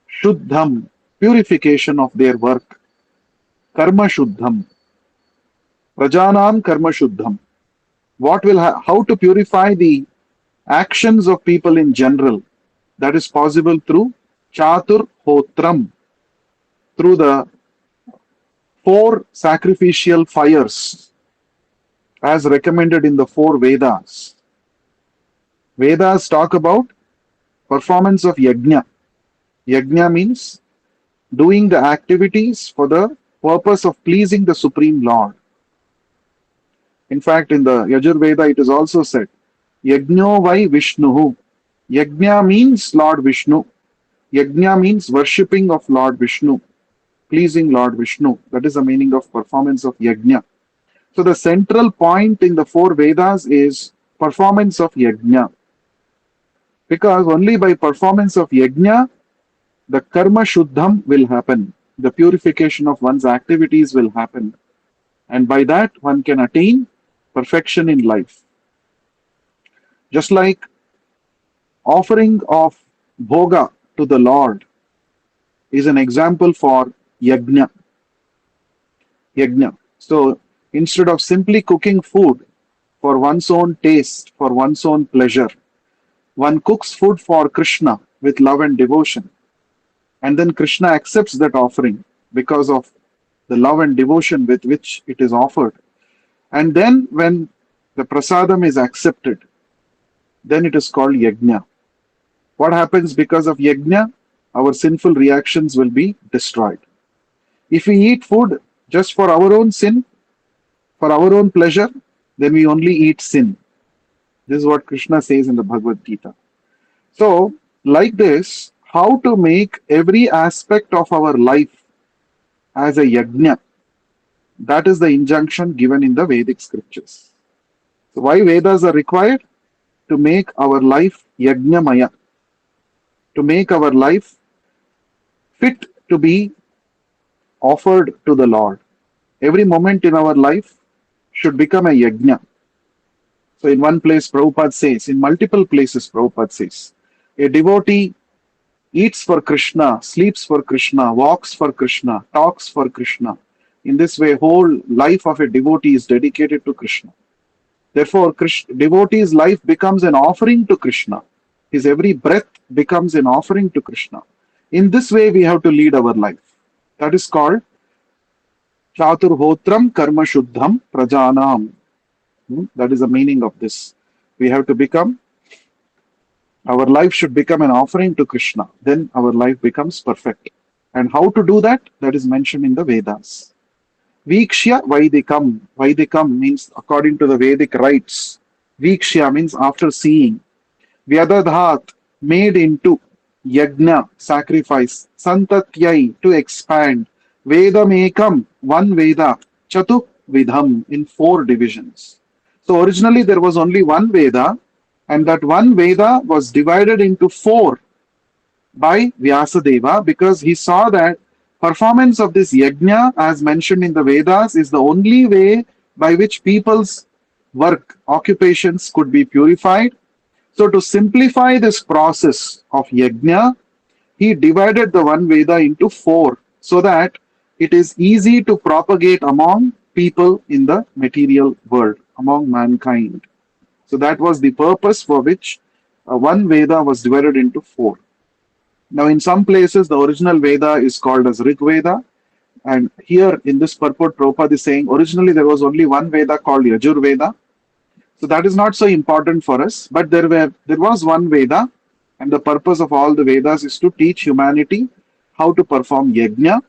shuddham, purification of their work, karma shuddham, prajanam karma shuddham. How to purify the actions of people in general? That is possible through chatur hotram, through the 4 sacrificial fires as recommended in the 4 Vedas. Vedas talk about performance of yajna. Yajna means doing the activities for the purpose of pleasing the Supreme Lord. In fact, in the Yajur Veda, it is also said, Yajno vai Vishnuhu. Yajna means Lord Vishnu. Yajna means worshipping of Lord Vishnu, pleasing Lord Vishnu. That is the meaning of performance of yajna. So the central point in the 4 Vedas is performance of yajna. Because only by performance of yajna, the karma shuddham will happen. The purification of one's activities will happen. And by that, one can attain perfection in life. Just like offering of bhoga to the Lord is an example for yajna. Yajna. So instead of simply cooking food for one's own taste, for one's own pleasure, one cooks food for Krishna with love and devotion. And then Krishna accepts that offering because of the love and devotion with which it is offered. And then when the prasadam is accepted, then it is called yajna. What happens because of yajna? Our sinful reactions will be destroyed. If we eat food just for our own sin, for our own pleasure, then we only eat sin. This is what Krishna says in the Bhagavad Gita. So, like this, how to make every aspect of our life as a yajna? That is the injunction given in the Vedic scriptures. So, why Vedas are required? To make our life yajnamaya, to make our life fit to be offered to the Lord. Every moment in our life should become a yajna. So, in one place, Prabhupada says, in multiple places, Prabhupada says, a devotee eats for Krishna, sleeps for Krishna, walks for Krishna, talks for Krishna. In this way, whole life of a devotee is dedicated to Krishna. Therefore, devotee's life becomes an offering to Krishna. His every breath becomes an offering to Krishna. In this way, we have to lead our life. That is called Chaturhotram Karma Shuddham Prajanam. That is the meaning of this. We have to become, our life should become an offering to Krishna. Then our life becomes perfect. And how to do that? That is mentioned in the Vedas. Vikshya Vaidikam. Vaidikam means according to the Vedic rites. Vikshya means after seeing. Vyadadhat, made into. Yajna, sacrifice. Santatyai, to expand. Vedamekam, one Veda. Chatuk Vidham, in 4 divisions. So originally there was only one Veda, and that one Veda was divided into 4 by Vyasadeva because he saw that performance of this yajna, as mentioned in the Vedas, is the only way by which people's work, occupations could be purified. So, to simplify this process of yajna, he divided the one Veda into 4 so that it is easy to propagate among people in the material world, among mankind. So, that was the purpose for which one Veda was divided into 4. Now, in some places, the original Veda is called as Rig Veda. And here in this purport, Prabhupada is saying originally there was only one Veda called Yajur Veda. So that is not so important for us. But there was one Veda, and the purpose of all the Vedas is to teach humanity how to perform yajna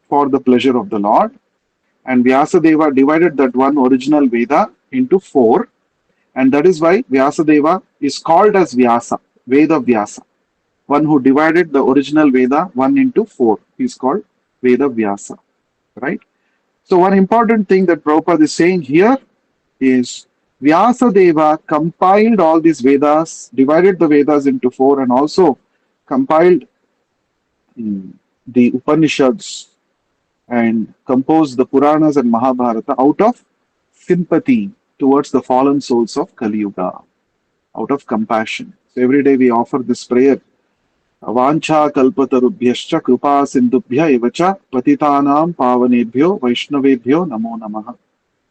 for the pleasure of the Lord. And Vyasadeva divided that one original Veda into 4. And that is why Vyasadeva is called as Vyasa, Veda Vyasa. One who divided the original Veda 1 into 4 is called Veda Vyasa, right? So one important thing that Prabhupada is saying here is Vyasadeva compiled all these Vedas, divided the Vedas into 4, and also compiled the Upanishads and composed the Puranas and Mahabharata out of sympathy towards the fallen souls of Kali-yuga, out of compassion. So every day we offer this prayer. Avancha kalpatarubhyascha kripa sindubhya evacha patitanam pavanebhyo vaishnavebhyo namo namaha.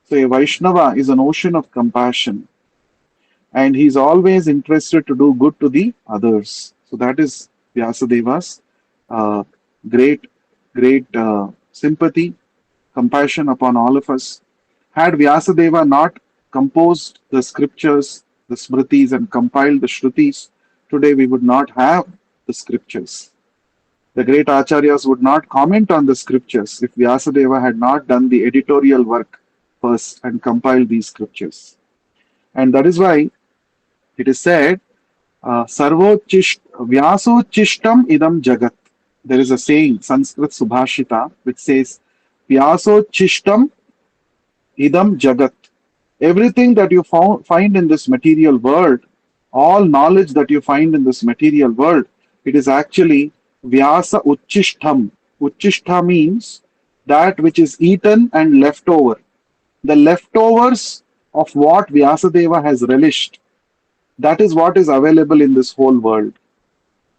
So a Vaishnava is an ocean of compassion, and he is always interested to do good to the others. So that is Vyasadeva's uh, great, great sympathy, compassion upon all of us. Had Vyasadeva not composed the scriptures, the smritis, and compiled the shrutis, today we would not have the scriptures. The great acharyas would not comment on the scriptures if Vyasadeva had not done the editorial work first and compiled these scriptures. And that is why it is said, Vyasochishtam idam jagat. There is a saying, Sanskrit Subhashita, which says, Vyasochishtam idam jagat. Everything that you find in this material world, all knowledge that you find in this material world, it is actually Vyasa Uchishtam. Uchishta means that which is eaten and left over. The leftovers of what Vyasadeva has relished. That is what is available in this whole world.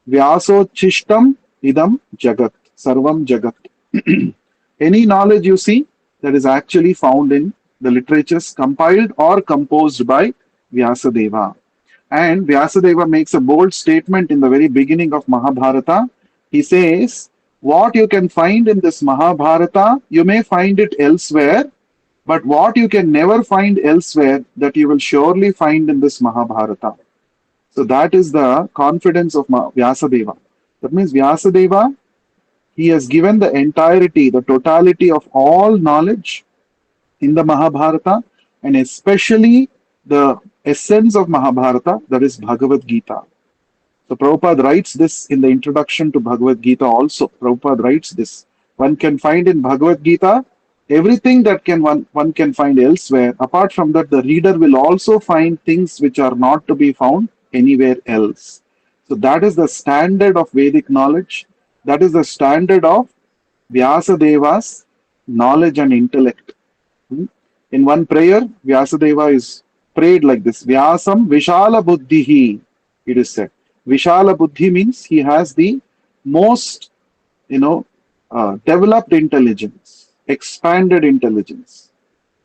Vyasochistam idam jagat, sarvam jagat. Any knowledge you see that is actually found in the literatures compiled or composed by Vyasadeva. And Vyasadeva makes a bold statement in the very beginning of Mahabharata. He says, what you can find in this Mahabharata, you may find it elsewhere, but what you can never find elsewhere, that you will surely find in this Mahabharata. So that is the confidence of Vyasadeva. That means Vyasadeva, he has given the entirety, the totality of all knowledge in the Mahabharata, and especially the essence of Mahabharata, that is Bhagavad Gita. So Prabhupada writes this in the introduction to Bhagavad Gita also. Prabhupada writes this. One can find in Bhagavad Gita everything that one can find elsewhere. Apart from that, the reader will also find things which are not to be found anywhere else. So that is the standard of Vedic knowledge. That is the standard of Vyasadeva's knowledge and intellect. Hmm? In one prayer, Vyasadeva is prayed like this: Vyasam Vishala Buddhihi, it is said. Vishala Buddhi means he has the most, you know, developed intelligence, expanded intelligence.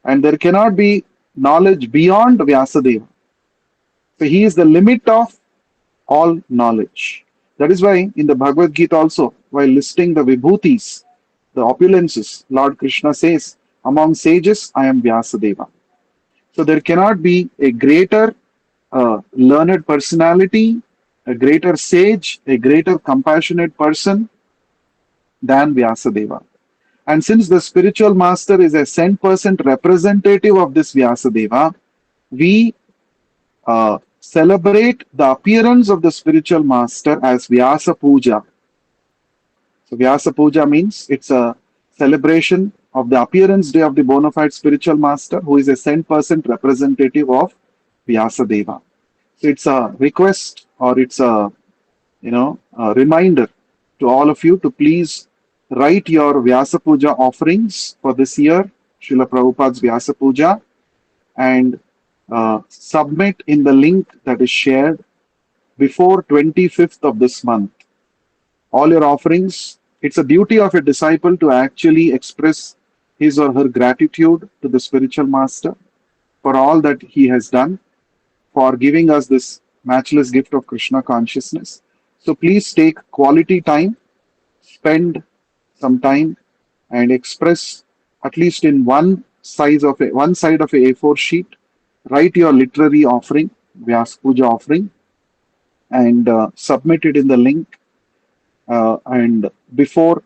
And there cannot be knowledge beyond Vyasadeva. So he is the limit of all knowledge. That is why in the Bhagavad Gita also, while listing the vibhutis, the opulences, Lord Krishna says, among sages, I am Vyasadeva. So there cannot be a greater learned personality, a greater sage, a greater compassionate person than Vyasadeva. And since the spiritual master is a cent% representative of this Vyasadeva, we celebrate the appearance of the spiritual master as Vyasa Puja. So Vyasa Puja means it's a celebration of the appearance day of the bona fide spiritual master, who is a cent% representative of Vyasadeva. So it's a request, or it's a, a reminder to all of you to please write your Vyasa Puja offerings for this year, Srila Prabhupada's Vyasa Puja, and submit in the link that is shared before 25th of this month. All your offerings, it's a duty of a disciple to actually express his or her gratitude to the spiritual master for all that he has done, for giving us this matchless gift of Krishna consciousness. So please take quality time, spend some time, and express at least in one side of a A4 sheet. Write your literary offering, Vyas Puja offering, and submit it in the link and before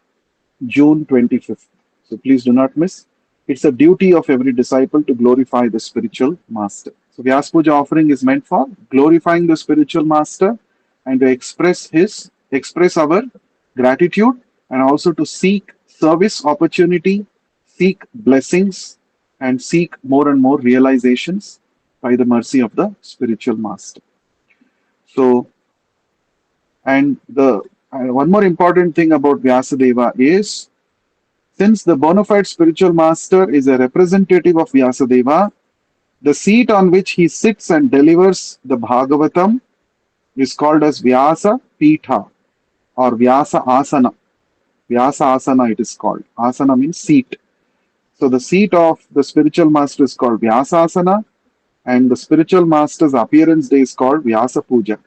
June 25th. So please do not miss. It's a duty of every disciple to glorify the spiritual master. So Vyas Puja offering is meant for glorifying the spiritual master and to express our gratitude, and also to seek service opportunity, seek blessings, and seek more and more realizations by the mercy of the spiritual master. So, and the one more important thing about Vyasadeva is, since the bona fide spiritual master is a representative of Vyasadeva, the seat on which he sits and delivers the Bhagavatam is called as Vyasa Pitha or Vyasa Asana. Vyasa Asana it is called. Asana means seat. So the seat of the spiritual master is called Vyasa Asana, and the spiritual master's appearance day is called Vyasa Puja.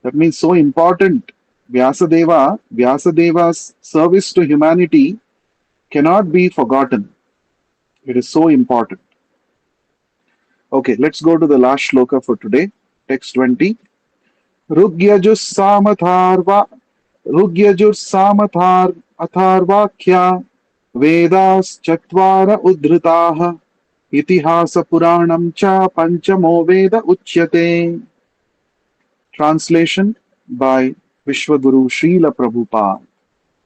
That means so important. Vyasadeva's service to humanity cannot be forgotten. It is so important. Okay, let's go to the last shloka for today. Text 20. Rugyajus Samathar Atharvakya Vedas Chatvara Udhritaha Itihasa Puranam Cha Panchamo Veda Uchyate. Translation by Vishwaguru Srila Prabhupada.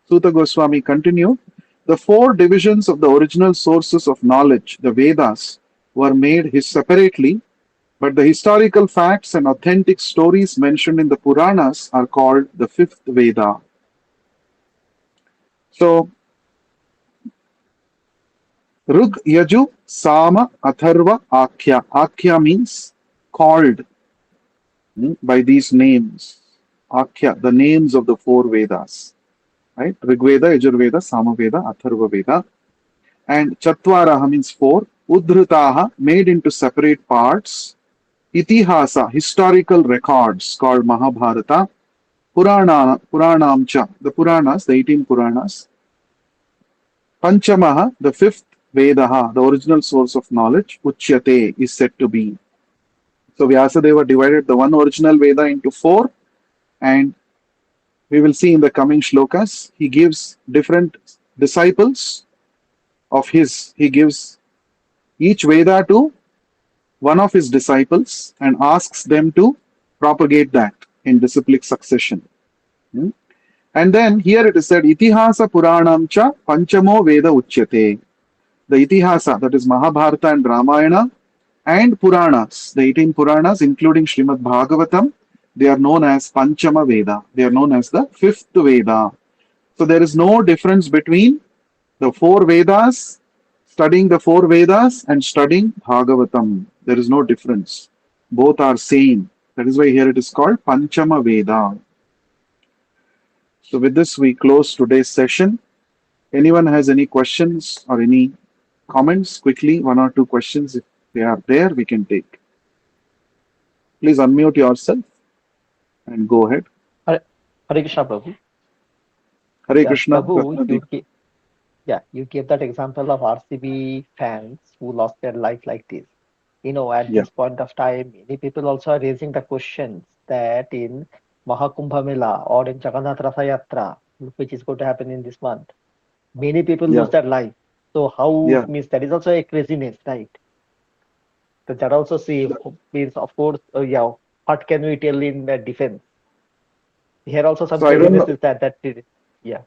Suta Goswami continued, the four divisions of the original sources of knowledge, the Vedas, were made separately, but the historical facts and authentic stories mentioned in the Puranas are called the fifth Veda. So, Rug, Yaju, Sama, Atharva, Akhya. Akhya means called. by these names, Akhya, the names of the four Vedas, right? Rigveda, Yajurveda, Samaveda, Atharva Veda, and Chatvaraha means four, Udhritaha made into separate parts, Itihasa, historical records called Mahabharata, Puranamcha, the Puranas, the 18 Puranas, Panchamaha, the fifth Vedaha, the original source of knowledge, Uchyate is said to be. So Vyasadeva divided the one original Veda into four, and we will see in the coming shlokas, he gives different disciples of his, he gives each Veda to one of his disciples and asks them to propagate that in disciplic succession. Hmm? And then here it is said, Itihasa Puranam cha Panchamo Veda Uchyate. The Itihasa, that is Mahabharata and Ramayana, and Puranas, the 18 Puranas, including Srimad Bhagavatam, they are known as Panchama Veda. They are known as the fifth Veda. So there is no difference between the four Vedas, studying the four Vedas, and studying Bhagavatam. There is no difference. Both are same. That is why here it is called Panchama Veda. So with this, we close today's session. Anyone has any questions or any comments? Quickly, one or two questions. If they are there, we can take. Please unmute yourself and go ahead. Hare, Hare Krishna, Prabhu. Hare Yeah, Krishna. Prabhu, you gave that example of RCB fans who lost their life like this. At Yeah, this point of time, many people also are raising the questions that in Mahakumbha Mela or in Jagannath Ratha Yatra, which is going to happen in this month, many people yeah, lose their life. So how yeah. means that is also a craziness, right? So that also means, of course, yeah. What can we tell in the defense? Here also some So I don't craziness know. is that yeah.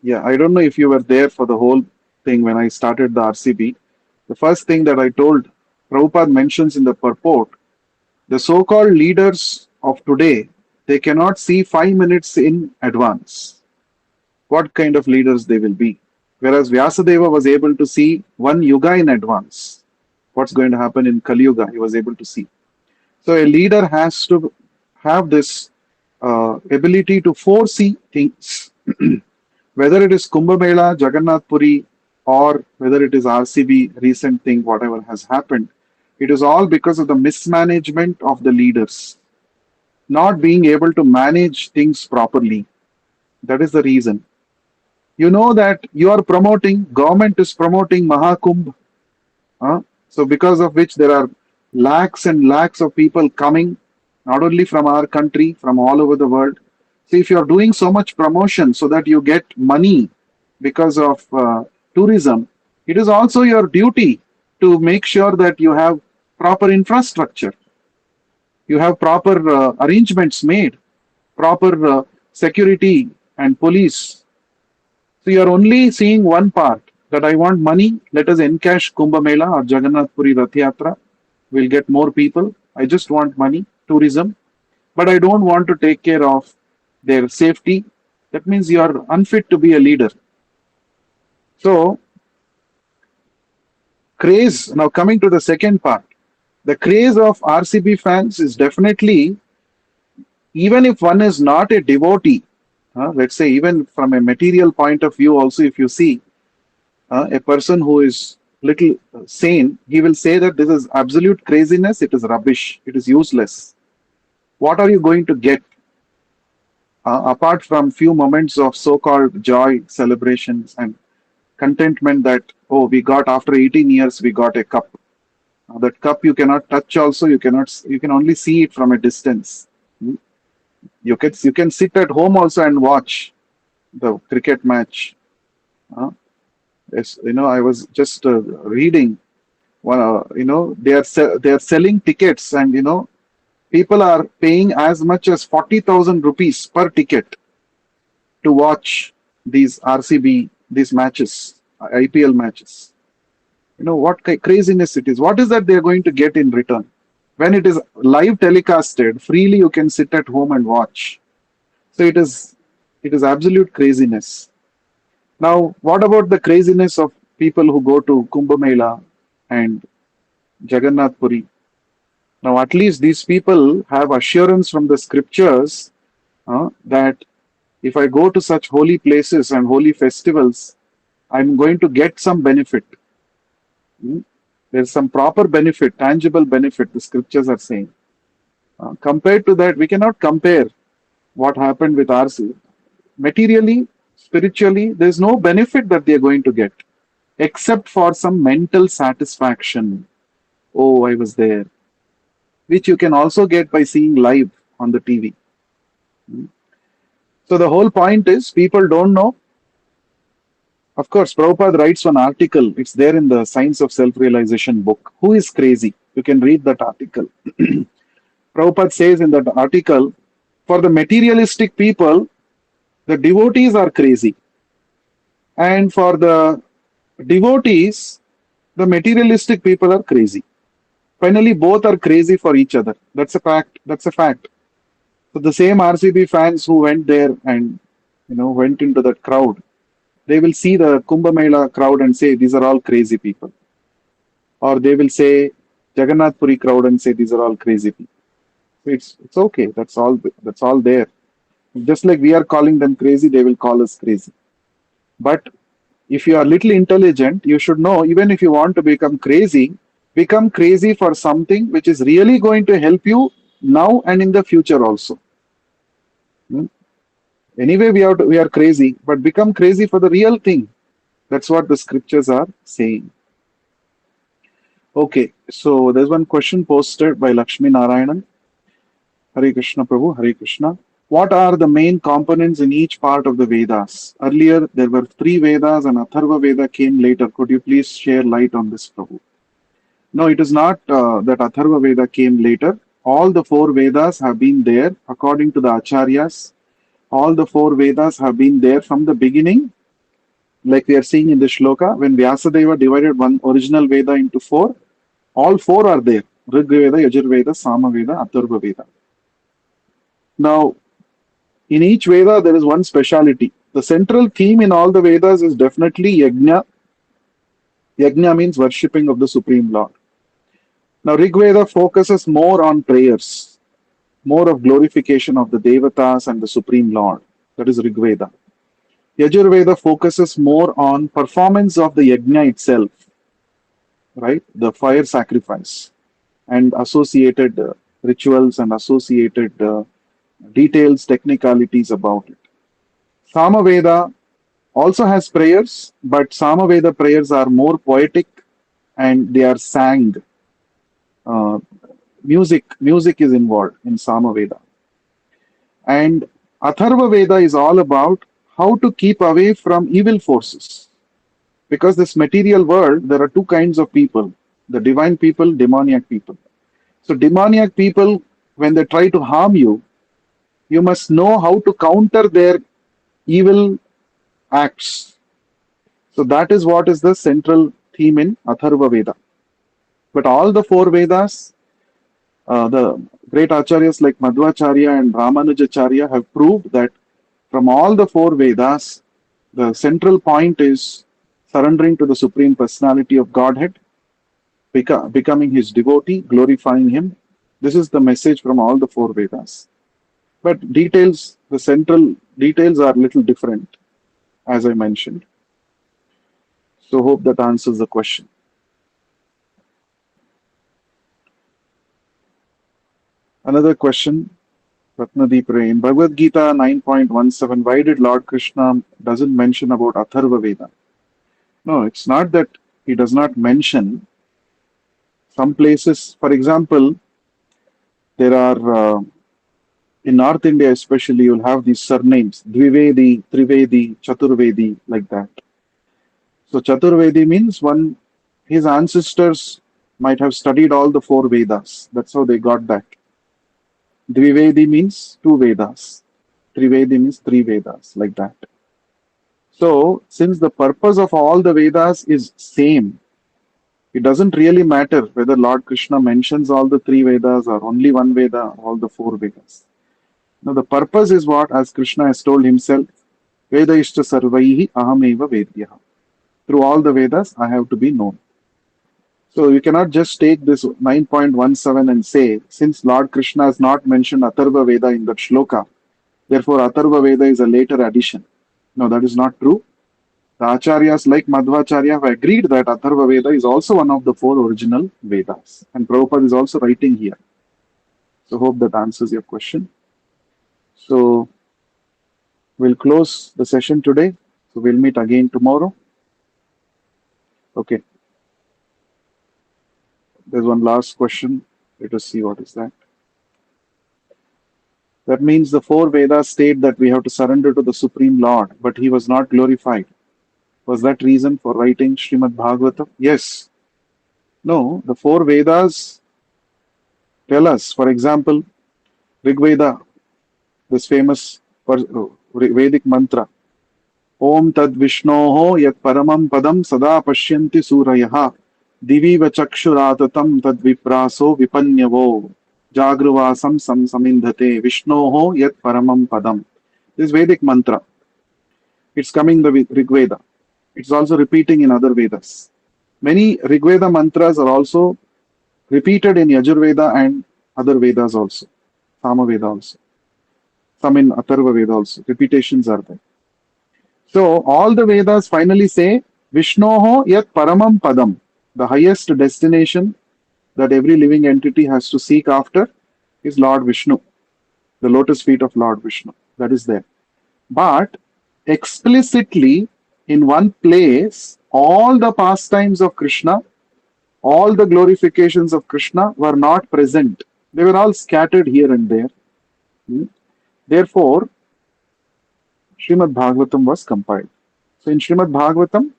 Yeah. I don't know if you were there for the whole thing when I started the RCB. The first thing that I told, Prabhupada mentions in the purport, the so-called leaders of today, they cannot see 5 minutes in advance what kind of leaders they will be. Whereas Vyasadeva was able to see one yuga in advance. What's going to happen in Kali-yuga, he was able to see. So a leader has to have this ability to foresee things, whether it is Kumbh Mela, Jagannath Puri, or whether it is RCB, recent thing, whatever has happened. It is all because of the mismanagement of the leaders, not being able to manage things properly. That is the reason. You know that you are promoting, government is promoting Mahakumbh. So because of which there are lakhs and lakhs of people coming, not only from our country, from all over the world. So if you are doing so much promotion so that you get money because of tourism, it is also your duty to make sure that you have proper infrastructure, you have proper arrangements made, proper security and police. So you are only seeing one part, that I want money, let us encash Kumbh Mela or Jagannath Puri Rath Yatra. We'll get more people. I just want money, tourism, but I don't want to take care of their safety. That means you are unfit to be a leader. So, craze, now coming to the second part, the craze of RCB fans is definitely, even if one is not a devotee, let's say, even from a material point of view, also, if you see, a person who is little sane, he will say that this is absolute craziness, it is rubbish, it is useless. What are you going to get apart from few moments of so-called joy, celebrations, and contentment that, oh, we got after 18 years, we got a cup. That cup you cannot touch also, you can only see it from a distance. Hmm? You can sit at home also and watch the cricket match. Uh, yes, I was just reading. They are selling tickets, and people are paying as much as 40,000 rupees per ticket to watch these RCB, these matches, IPL matches. What craziness it is. What is that they are going to get in return? When it is live telecasted, freely you can sit at home and watch. So it is absolute craziness. Now, what about the craziness of people who go to Kumbh Mela and Jagannath Puri? Now, at least these people have assurance from the scriptures that if I go to such holy places and holy festivals, I'm going to get some benefit. Hmm? There's some proper benefit, tangible benefit, the scriptures are saying. Compared to that, we cannot compare what happened with RC. Materially, spiritually, there's no benefit that they're going to get except for some mental satisfaction. Oh, I was there, which you can also get by seeing live on the TV. So the whole point is people don't know. Of course, Prabhupada writes one article. It's there in the Science of Self-Realization book. Who is crazy? You can read that article. Prabhupada says in that article, for the materialistic people, the devotees are crazy. And for the devotees, the materialistic people are crazy. Finally, both are crazy for each other. That's a fact. That's a fact. So the same RCB fans who went there and went into that crowd, they will see the Kumbh Mela crowd and say these are all crazy people, or they will say Jagannath Puri crowd and say these are all crazy people. So it's okay. That's all there. Just like we are calling them crazy, they will call us crazy. But if you are little intelligent, you should know even if you want to become crazy for something which is really going to help you now and in the future also. Hmm? Anyway, we are crazy, but become crazy for the real thing. That's what the scriptures are saying. Okay, so there's one question posted by Lakshmi Narayanan. Hare Krishna Prabhu, Hare Krishna. What are the main components in each part of the Vedas? Earlier, there were three Vedas and Atharva Veda came later. Could you please share light on this, Prabhu? No, it is not that Atharva Veda came later. All the four Vedas have been there according to the Acharyas. All the four Vedas have been there from the beginning, like we are seeing in the shloka. When Vyasadeva divided one original Veda into four, all four are there. Rig Veda, Yajur Veda, Sama Veda, Atharva Veda. Now, in each Veda, there is one speciality. The central theme in all the Vedas is definitely Yajna. Yajna means worshipping of the Supreme Lord. Now, Rig Veda focuses more on prayers, more of glorification of the Devatas and the Supreme Lord. That is Rig Veda. Yajur Veda focuses more on performance of the Yajna itself, right? The fire sacrifice and associated rituals and associated details, technicalities about it. Samaveda also has prayers, but Samaveda prayers are more poetic and they are sang. Uh, music is involved in Samaveda. And Atharva Veda is all about how to keep away from evil forces. Because this material world, there are two kinds of people, the divine people, demoniac people. So, demoniac people, when they try to harm you, you must know how to counter their evil acts. So that is what is the central theme in Atharva Veda. But all the four Vedas, the great acharyas like Madhvacharya and Ramanujacharya have proved that from all the four Vedas, the central point is surrendering to the Supreme Personality of Godhead, becoming his devotee, glorifying him. This is the message from all the four Vedas. But details, the central details are little different, as I mentioned. So hope that answers the question. Another question, Ratnadeep Ray. In Bhagavad Gita 9.17, why did Lord Krishna doesn't mention about Atharva Veda? No, it's not that he does not mention. Some places, for example, there are in North India especially, you'll have these surnames, Dvivedi, Trivedi, Chaturvedi, like that. So Chaturvedi means one, his ancestors might have studied all the four Vedas. That's how they got that. Dvivedi means two Vedas. Trivedi means three Vedas, like that. So, since the purpose of all the Vedas is same, it doesn't really matter whether Lord Krishna mentions all the three Vedas or only one Veda or all the four Vedas. Now, the purpose is what, as Krishna has told himself, Veda Ishta Sarvaihi Ahameva Vedyaha. Through all the Vedas, I have to be known. So you cannot just take this 9.17 and say, since Lord Krishna has not mentioned Atharva Veda in that shloka, therefore Atharva Veda is a later addition. No, that is not true. The Acharyas like Madhvacharya have agreed that Atharva Veda is also one of the four original Vedas. And Prabhupada is also writing here. So hope that answers your question. So we'll close the session today. So we'll meet again tomorrow. Okay. There's one last question. Let us see what is that. That means the four Vedas state that we have to surrender to the Supreme Lord, but he was not glorified. Was that reason for writing Srimad Bhagavatam? Yes. No, the four Vedas tell us, for example, Rig Veda, this famous Vedic mantra, Om Tad Vishnoho Yat Paramam Padam Sada Pashyanti Surayaha Diviva Chakshuratatam Tad Vipraso Vipanyavo Jagruvasam Sam Samindhate Vishnoho Yat Paramam Padam. This Vedic mantra, it's coming the Rig Veda. It's also repeating in other Vedas. Many Rig Veda mantras are also repeated in Yajurveda and other Vedas also, Sama Veda also, some in Atharva Veda also. Repetitions are there. So all the Vedas finally say Vishnoho Yat Paramam Padam, the highest destination that every living entity has to seek after is Lord Vishnu, the lotus feet of Lord Vishnu. That is there. But explicitly in one place, all the pastimes of Krishna, all the glorifications of Krishna were not present. They were all scattered here and there. Therefore, Srimad Bhagavatam was compiled. So in Srimad Bhagavatam,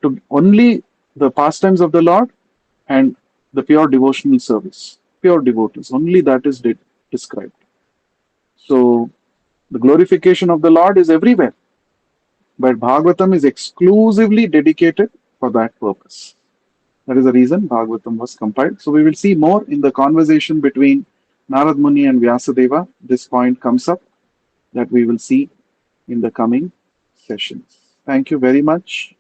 to only the pastimes of the Lord and the pure devotional service, pure devotees, only that is described. So the glorification of the Lord is everywhere, but Bhagavatam is exclusively dedicated for that purpose. That is the reason Bhagavatam was compiled. So we will see more in the conversation between Narad Muni and Vyasadeva. This point comes up that we will see in the coming sessions. Thank you very much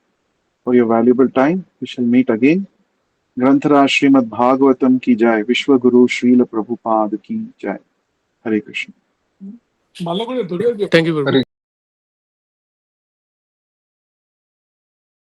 for your valuable time. We shall meet again. Granthara Srimad Bhagavatam ki jai. Vishwa Guru Srila Prabhupada ki jai. Hare Krishna. Thank you, Guru.